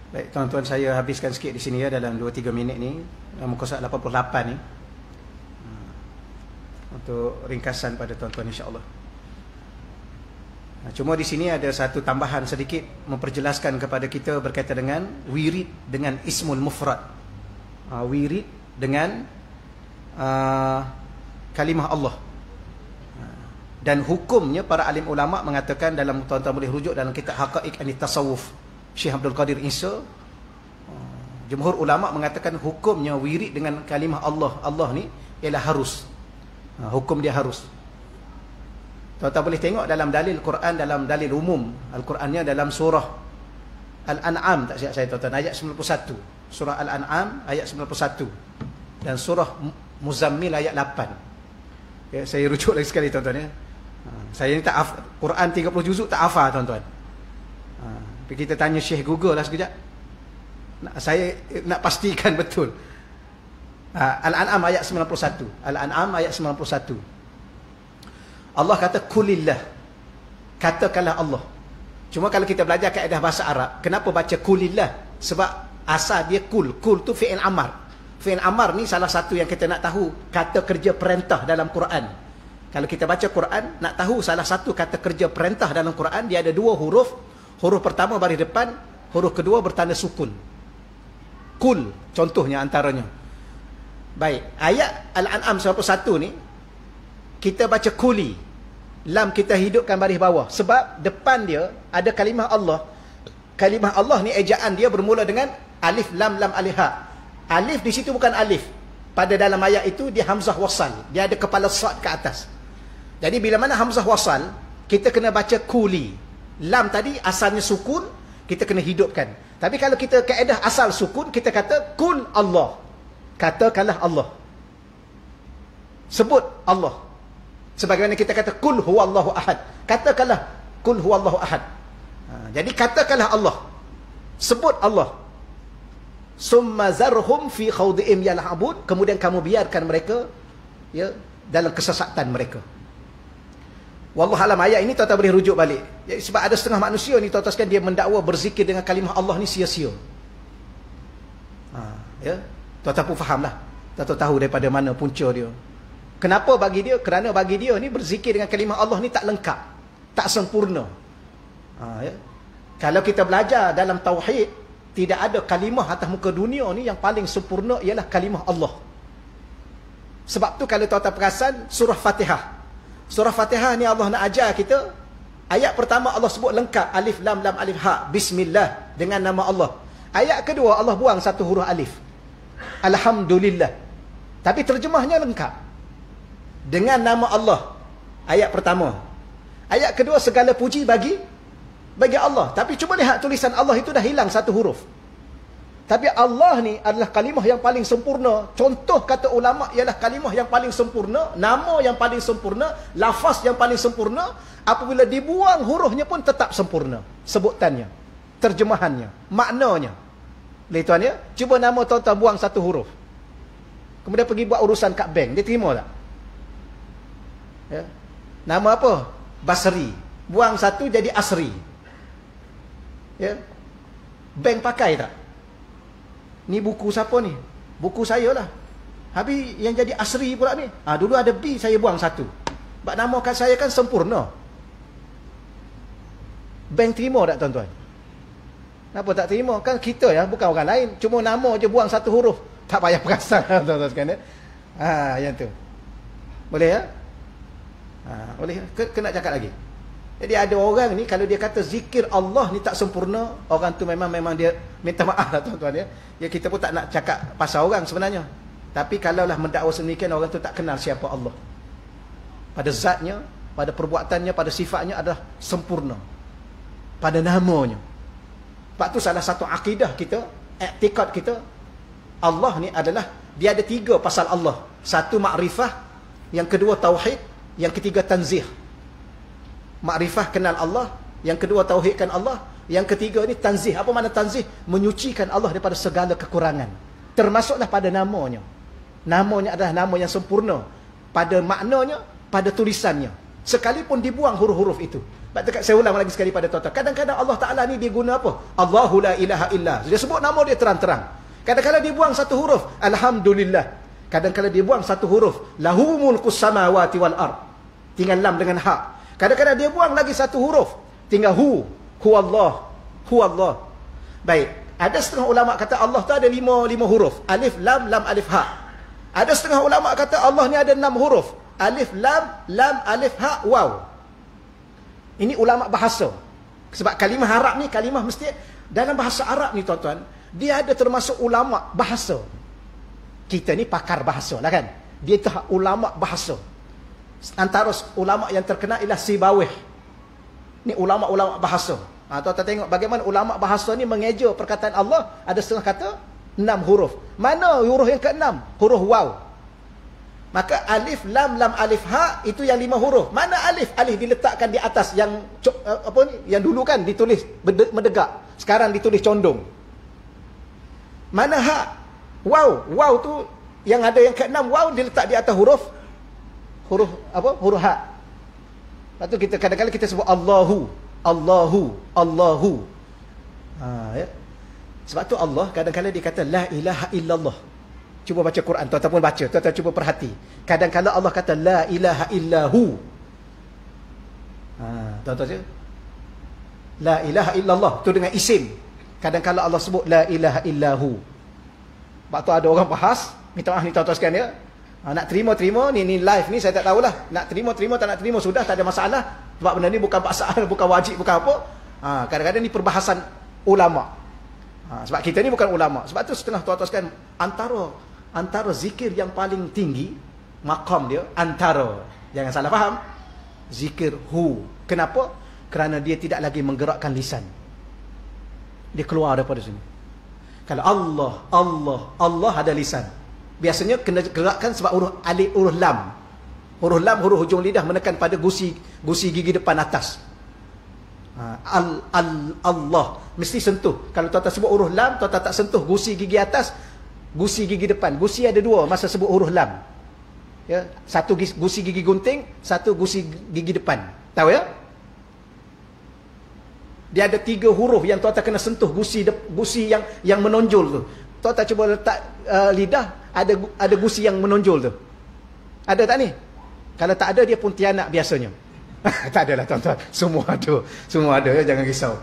Baik, tuan-tuan, saya habiskan sikit di sini ya dalam 2-3 minit ni, muka surat 88 ni. Untuk ringkasan pada tuan-tuan insya-Allah. Cuma di sini ada satu tambahan sedikit memperjelaskan kepada kita berkaitan dengan wirid dengan ismul mufrad. Wirid dengan kalimah Allah. Dan hukumnya para alim ulama mengatakan, dalam tuan-tuan boleh rujuk dalam kitab Haqaiq An-Tasawuf Syekh Abdul Qadir Isa, jumhur ulama mengatakan hukumnya wirid dengan kalimah Allah. Allah ni ialah harus. Hukum dia harus. Tuan-tuan boleh tengok dalam dalil Quran, dalam dalil umum Al-Qurannya dalam surah Al-An'am, tak silap saya tuan-tuan, ayat 91. Surah Al-An'am ayat 91 dan surah Muzammil ayat 8. Ya, saya rujuk lagi sekali tuan-tuan ya. Saya ni tak Quran 30 juzuk tak hafal tuan-tuan. Kita tanya Syekh Google lah sekejap. Saya nak pastikan betul. Al-An'am ayat 91. Al-An'am ayat 91. Allah kata kulillah. Katakanlah Allah. Cuma kalau kita belajar kaedah bahasa Arab, kenapa baca kulillah? Sebab asal dia kul. Kul tu fi'il amar. Fi'il amar ni salah satu yang kita nak tahu kata kerja perintah dalam Quran. Kalau kita baca Quran, nak tahu salah satu kata kerja perintah dalam Quran, dia ada 2 huruf. Huruf pertama baris depan, huruf kedua bertanda sukun. Kul contohnya antaranya. Baik, ayat Al-An'am 91 ni kita baca kuli. Lam kita hidupkan baris bawah sebab depan dia ada kalimah Allah. Kalimah Allah ni ejaan dia bermula dengan alif lam lam alif ha. Alif di situ bukan alif. Pada dalam ayat itu dia hamzah wasal. Dia ada kepala sad ke atas. Jadi bila mana hamzah wasal, kita kena baca kuli. Lam tadi asalnya sukun, kita kena hidupkan. Tapi kalau kita kaedah asal sukun, kita kata kul Allah. Katakanlah Allah. Sebut Allah. Sebagaimana kita kata kul huwallahu ahad. Katakanlah kul huwallahu ahad. Jadi katakanlah Allah. Sebut Allah. summa zarhum fi khawdihim yal'abun, kemudian kamu biarkan mereka ya dalam kesesatan mereka. Wallahu alam, ayat ini tuan-tuan boleh rujuk balik. Ya, sebab ada setengah manusia ni tuan-tuan sekalian, dia mendakwa berzikir dengan kalimah Allah ni sia-sia. Ya, tuan-tuan pun fahamlah. Tuan-tuan tahu daripada mana punca dia. Kenapa bagi dia? Kerana bagi dia ni berzikir dengan kalimah Allah ni tak lengkap, tak sempurna. Ya. Kalau kita belajar dalam tauhid, tidak ada kalimah atas muka dunia ni yang paling sempurna ialah kalimah Allah. Sebab tu kalau tuan-tuan perasan surah Fatihah. Surah Fatihah ni Allah nak ajar kita, ayat pertama Allah sebut lengkap, alif lam lam alif ha, bismillah, dengan nama Allah. Ayat kedua Allah buang satu huruf alif, alhamdulillah. Tapi terjemahnya lengkap, dengan nama Allah. Ayat pertama. Ayat kedua segala puji bagi Allah. Tapi cuba lihat tulisan Allah itu dah hilang satu huruf. Tapi Allah ni adalah kalimah yang paling sempurna. Contoh kata ulama ialah kalimah yang paling sempurna, nama yang paling sempurna, lafaz yang paling sempurna. Apabila dibuang hurufnya pun tetap sempurna, sebutannya, terjemahannya, maknanya. Boleh tuan ya? Cuba nama tuan-tuan buang satu huruf, kemudian pergi buat urusan kat bank, dia terima tak? Ya. Nama apa? Basri. Buang satu jadi Asri. Ya. Bank pakai tak? Ni buku siapa ni? Buku saya lah. Habis yang jadi Asri pula ni. Dulu ada B, saya buang satu. Sebab nama kat saya kan sempurna. Bank terima tak tuan-tuan? Kenapa tak terima? Kan kita ya, bukan orang lain. Cuma nama je buang satu huruf. Tak payah perasan tuan-tuan sekalian. Yang tu. Boleh ya? Boleh. Kena cakap lagi. Jadi ada orang ni kalau dia kata zikir Allah ni tak sempurna, orang tu memang dia minta maaf lah tuan-tuan ya. Ya kita pun tak nak cakap pasal orang sebenarnya. Tapi kalaulah mendakwa sedemikian, orang tu tak kenal siapa Allah. Pada zatnya, pada perbuatannya, pada sifatnya adalah sempurna. Pada namanya. Sebab tu salah satu akidah kita, i'tikad kita, Allah ni adalah, dia ada tiga pasal Allah. Satu makrifah, yang kedua tauhid, yang ketiga tanzih. Makrifah kenal Allah, yang kedua tauhidkan Allah, yang ketiga ni tanzih. Apa makna tanzih? Menyucikan Allah daripada segala kekurangan. Termasuklah pada namanya. Namanya adalah nama yang sempurna pada maknanya, pada tulisannya. Sekalipun dibuang huruf-huruf itu. Saya ulang lagi sekali pada tuan-tuan. Kadang-kadang Allah Ta'ala ni dia guna apa? Allahu la ilaha illa. Dia sebut nama dia terang-terang. Kadang-kadang dia buang satu huruf, alhamdulillah. Kadang-kadang dia buang satu huruf, lahu mulkus samawati wal ard. Tinggal lam dengan ha. Kadang-kadang dia buang lagi satu huruf, tinggal hu Allah. Baik, ada setengah ulama kata Allah tu ada lima huruf, alif lam lam alif ha. Ada setengah ulama kata Allah ni ada 6 huruf, alif lam alif ha waw. Ini ulama bahasa. Sebab kalimah Arab ni kalimah mesti dalam bahasa Arab ni tuan-tuan, dia ada termasuk ulama bahasa. Kita ni pakar bahasa lah kan. Dia tu ulama bahasa. Antara ulama yang terkenal ialah Sibawih. Ni ulama-ulama bahasa. Tuan-tuan tengok bagaimana ulama bahasa ni mengeja perkataan Allah. Ada setengah kata 6 huruf. Mana huruf yang ke-6? Huruf waw. Maka alif lam lam alif ha itu yang 5 huruf. Mana alif? Alif diletakkan di atas yang apa ni? Yang dulu kan ditulis mendegak. Sekarang ditulis condong. Mana ha? Waw. Waw tu yang ada yang ke-6 waw diletak di atas huruf apa? Huruf ha. Lepas tu kita kadang-kadang kita sebut Allahu. Ya. Sebab tu Allah kadang-kadang dia kata la ilaha illallah. Cuba baca Quran, tuan-tuan pun baca, tuan-tuan cuba perhati. Kadang-kadang Allah kata la ilaha illahu. Tuan-tuan je. La ilaha illallah tu dengan isim. Kadang-kadang Allah sebut la ilaha illahu. Sebab tu ada orang bahas, minta maaf ni tuan-tuan sekalian ya. Nak terima ni live ni saya tak tahulah. Nak terima tak nak terima sudah, tak ada masalah. Sebab benda ni bukan paksaan, bukan wajib, bukan apa. Kadang-kadang ni perbahasan ulama. Sebab kita ni bukan ulama. Sebab tu setengah tuan-tuan sekalian, antara zikir yang paling tinggi maqam dia, antara, jangan salah faham, zikir hu. Kenapa? Kerana dia tidak lagi menggerakkan lisan. Dia keluar daripada sini. Kalau Allah ada lisan. Biasanya kena gerakkan sebab huruf alif, huruf lam. Huruf lam, huruf hujung lidah menekan pada gusi gigi depan atas. Allah. Mesti sentuh. Kalau tuan-tuan sebut huruf lam, tuan-tuan tak sentuh gusi gigi atas, gusi gigi depan. Gusi ada dua masa sebut huruf lam. Ya, satu gusi gigi gunting, satu gusi gigi depan. Tahu ya? Dia ada 3 huruf yang tuan-tuan kena sentuh gusi yang menonjol tu. Tuan-tuan cuba letak lidah, ada gusi yang menonjol tu. Ada tak ni? Kalau tak ada, dia Pontianak biasanya. Tak adalah tuan-tuan. Semua ada ya, jangan risau.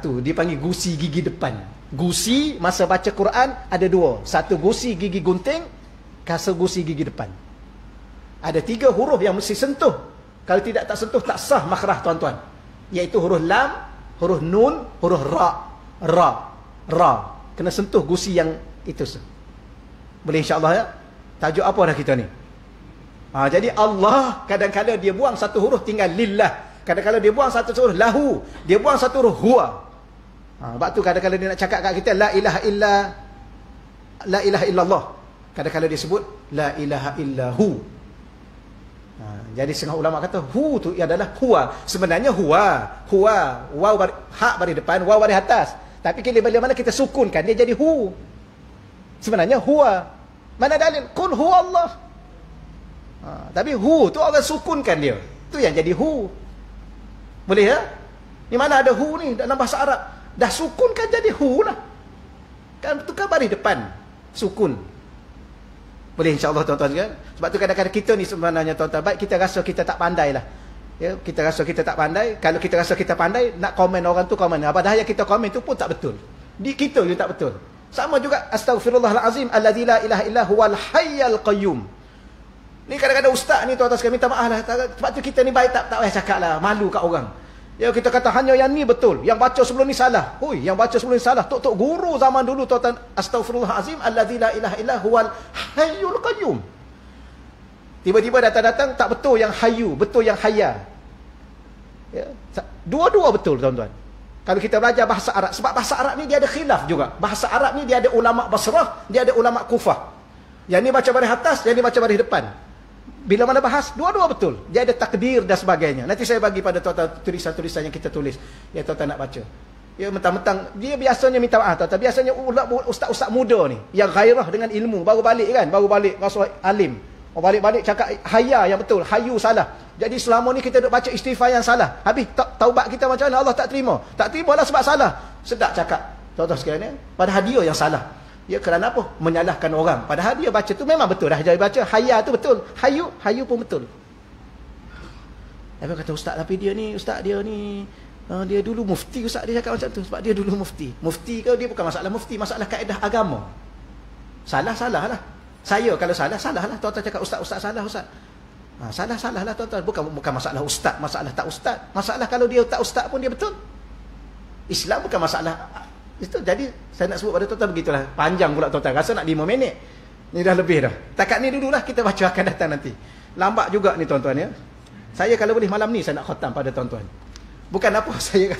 Tu dia panggil gusi gigi depan. Gusi masa baca Quran ada 2. Satu gusi gigi gunting, satu gusi gigi depan. Ada 3 huruf yang mesti sentuh. Kalau tidak tak sentuh tak sah makhraj tuan-tuan. Iaitu huruf lam, huruf nun, huruf ra. Kena sentuh gusi yang itu. Boleh insya-Allah ya. Tajuk apa dah kita ni? Jadi Allah kadang-kadang dia buang satu huruf tinggal lillah. Kadang-kadang dia buang satu huruf lahu. Dia buang satu huruf huwa. Sebab tu kadang-kadang dia nak cakap kat kita la ilaha illallah. Kadang-kadang dia sebut la ilaha illahu. Jadi setengah ulama kata hu tu adalah huwa. Sebenarnya huwa waw hak baris depan, waw baris atas. Tapi bila mana kita sukunkan dia jadi hu. Sebenarnya huwa. Mana dalil? Qul huwa Allah. Tapi hu tu orang sukunkan dia. Tu yang jadi hu. Boleh ya? Ni mana ada hu ni dalam bahasa Arab? Dah sukunkan jadi hu lah. Kan tu kan baris depan. Sukun. Boleh insya-Allah tuan-tuan kan? Sebab tu kadang-kadang kita ni sebenarnya tuan-tuan, baik kita rasa kita tak pandai lah. Ya, kita rasa kita tak pandai. Kalau kita rasa kita pandai, nak komen orang tu komen. Padahal yang kita komen tu pun tak betul. Di kita je tak betul. Sama juga astaghfirullahalazim allazi la ilaha illa huwal hayyul qayyum. Ni kadang-kadang ustaz ni tuan-tuan sekalian minta maaf lah. Sebab tu kita ni baik tak payah cakap lah. Malu kat orang. Ya kita kata hanya yang ni betul. Yang baca sebelum ni salah. Hui, yang baca sebelum ni salah. Tok-tok guru zaman dulu tuan-tuan. Astaghfirullahalazim allazi la ilaha illa huwal hayyul qayyum. Tiba-tiba datang-datang tak betul yang hayyu, betul yang hayya. Ya, dua-dua betul tuan-tuan. Kalau kita belajar bahasa Arab, sebab bahasa Arab ni dia ada khilaf juga. Bahasa Arab ni dia ada ulama Basrah, dia ada ulama Kufah. Yang ni baca baris atas, yang ni baca baris depan. Bila mana bahas, dua-dua betul. Dia ada takdir dan sebagainya. Nanti saya bagi pada tuan-tuan tulisan-tulisan yang kita tulis. Ya tuan-tuan nak baca. Ya mentang-mentang dia biasanya minta maaf tuan-tuan. Biasanya ustaz-ustaz muda ni yang gairah dengan ilmu, baru balik kan, baru balik rasa alim. Balik-balik cakap hayya yang betul, hayyu salah. Jadi selama ni kita duk baca istighfar yang salah. Habis taubat kita macam mana Allah tak terima? Tak terimalah sebab salah. Sedap cakap. Tuan-tuan sekalian, padahal dia yang salah. Ya kerana apa? Menyalahkan orang. Padahal dia baca tu memang betul dah. Dia baca hayya tu betul. Hayyu pun betul. Tapi kata ustaz, tapi dia ni dia dulu mufti ustaz, dia cakap macam tu sebab dia dulu mufti. Mufti ke dia bukan masalah mufti, masalah kaedah agama. Salah lah. Saya kalau salah lah. Tuan-tuan cakap ustaz salah ustaz. Salah lah tuan-tuan. Bukan masalah ustaz, masalah tak ustaz. Masalah kalau dia tak ustaz pun dia betul. Islam bukan masalah itu. Jadi saya nak sebut pada tuan-tuan begitulah. Panjang pula tuan-tuan. Rasa nak 5 minit. Ni dah lebih dah. Takat ni dululah, kita baca akan datang nanti. Lambat juga ni tuan-tuan ya. Saya kalau boleh malam ni saya nak khatam pada tuan-tuan. Bukan apa saya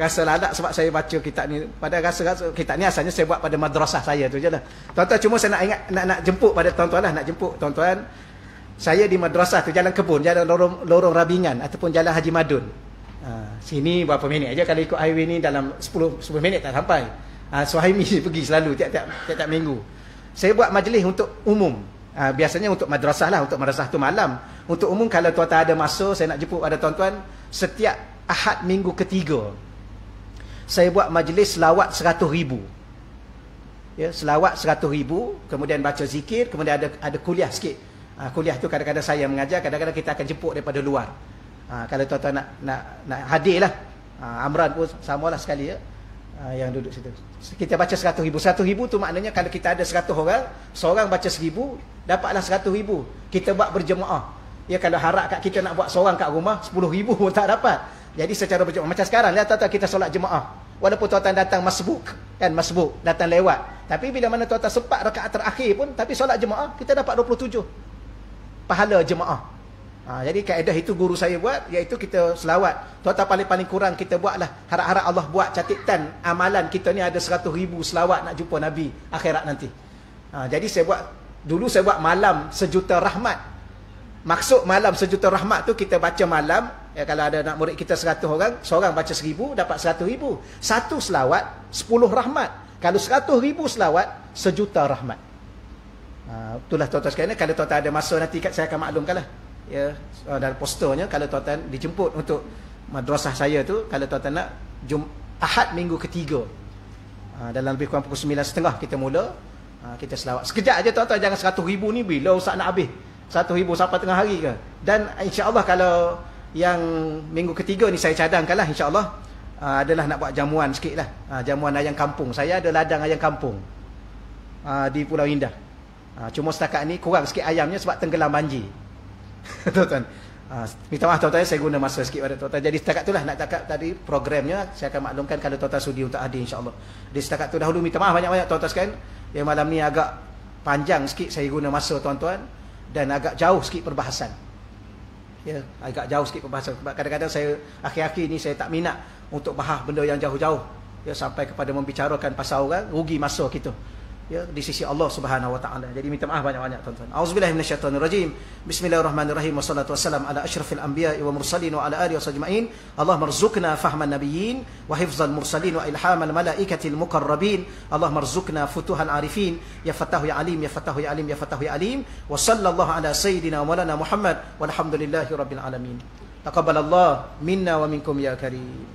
rasa lalat sebab saya baca kitab ni. Pada rasa kitab ni asalnya saya buat pada madrasah saya tu je lah. Tuan-tuan cuma saya nak ingat nak jemput pada tuan-tuan lah, nak jemput tuan-tuan. Saya di madrasah tu Jalan Kebun, jalan lorong Rabingan ataupun Jalan Haji Madun. Sini berapa minit aja, kalau ikut highway ni dalam 10 minit tak sampai. Suhaimi pergi selalu tiap minggu. Saya buat majlis untuk umum. Biasanya untuk madrasah lah, untuk madrasah tu malam. Untuk umum kalau tuan-tuan ada masa, saya nak jemput pada tuan-tuan setiap Ahad minggu ketiga. Saya buat majlis selawat 100,000. Ya, selawat 100,000, kemudian baca zikir, kemudian ada kuliah sikit. Kuliah tu kadang-kadang saya mengajar, kadang-kadang kita akan jemput daripada luar. Kalau tuan-tuan nak hadir lah. Amran pun samalah sekali ya. Yang duduk situ. Kita baca 100,000. 100,000 tu maknanya kalau kita ada 100 orang, seorang baca 1,000, dapatlah 100,000. Kita buat berjemaah. Ya kalau harap kat kita nak buat seorang kat rumah, 10,000 pun tak dapat. Jadi secara berjemaah. Macam sekarang lihat tuan-tuan kita solat jemaah. Walaupun tuan-tuan datang masbuk, datang lewat. Tapi bila mana tuan-tuan sempat rakaat terakhir pun, tapi solat jemaah, kita dapat 27 pahala jemaah. Jadi kaedah itu guru saya buat, iaitu kita selawat. Tuan-tuan paling kurang kita buatlah. Harap-harap Allah buat catatan amalan kita ni ada 100,000 selawat nak jumpa Nabi akhirat nanti. Jadi saya buat malam 1 juta rahmat. Maksud malam 1 juta rahmat tu kita baca malam Ya, kalau ada anak murid kita 100 orang, seorang baca 1000, dapat 100,000. Satu selawat, 10 rahmat. Kalau 100,000 selawat, 1,000,000 rahmat. Itulah tuan-tuan sekalian, kalau tuan-tuan ada masa nanti saya akan maklumkanlah. Ya, dalam posternya, kalau tuan-tuan dijemput untuk madrasah saya tu, kalau tuan-tuan nak, Ahad minggu ketiga. Dalam lebih kurang pukul 9.30 kita mula. Kita selawat. Sekejap aja tuan-tuan, jangan 100,000 ni bila Ustaz nak habis. 100,000 sampai tengah hari ke. Dan insya-Allah kalau yang minggu ketiga ni saya cadangkanlah insya-Allah adalah nak buat jamuan sikitlah. Jamuan ayam kampung. Saya ada ladang ayam kampung di Pulau Indah. Cuma setakat ni kurang sikit ayamnya sebab tenggelam banjir. Tuan-tuan. Minta maaf tuan-tuan, saya guna masa sikit pada tuan-tuan. Jadi setakat itulah nak cakap tadi programnya, saya akan maklumkan kalau tuan-tuan sudi untuk hadir insya-Allah. Jadi setakat tu dahulu minta maaf banyak-banyak tuan-tuan sekalian. Yang malam ni agak panjang sikit saya guna masa tuan-tuan dan agak jauh sikit perbahasan. Ya, agak jauh sikit perbahasan. Sebab kadang-kadang saya akhir-akhir ni saya tak minat untuk bahas benda yang jauh-jauh. Ya, sampai kepada membicarakan pasal orang, rugi masa kita. Ya, di sisi Allah Subhanahu wa taala. Jadi minta maaf banyak-banyak tuan-tuan. Auzubillahi minasyaitonirrajim. Bismillahirrahmanirrahim. Wassalatu wassalamu ala asyrafil anbiya'i wa mursalin wa ala alihi wasajma'in. Allahumma rzuqna fahman nabiyyin wa hifzal mursalin wa ilhamal malaikatil muqarrabin. Allahumma rzuqna futuhal arifin. Ya Fattahu ya Alim, ya Fattahu ya Alim, ya Fattahu ya Alim. Wa sallallahu ala sayyidina wa maulana Muhammad walhamdulillahi rabbil alamin. Taqabbalallahu minna wa minkum ya karim.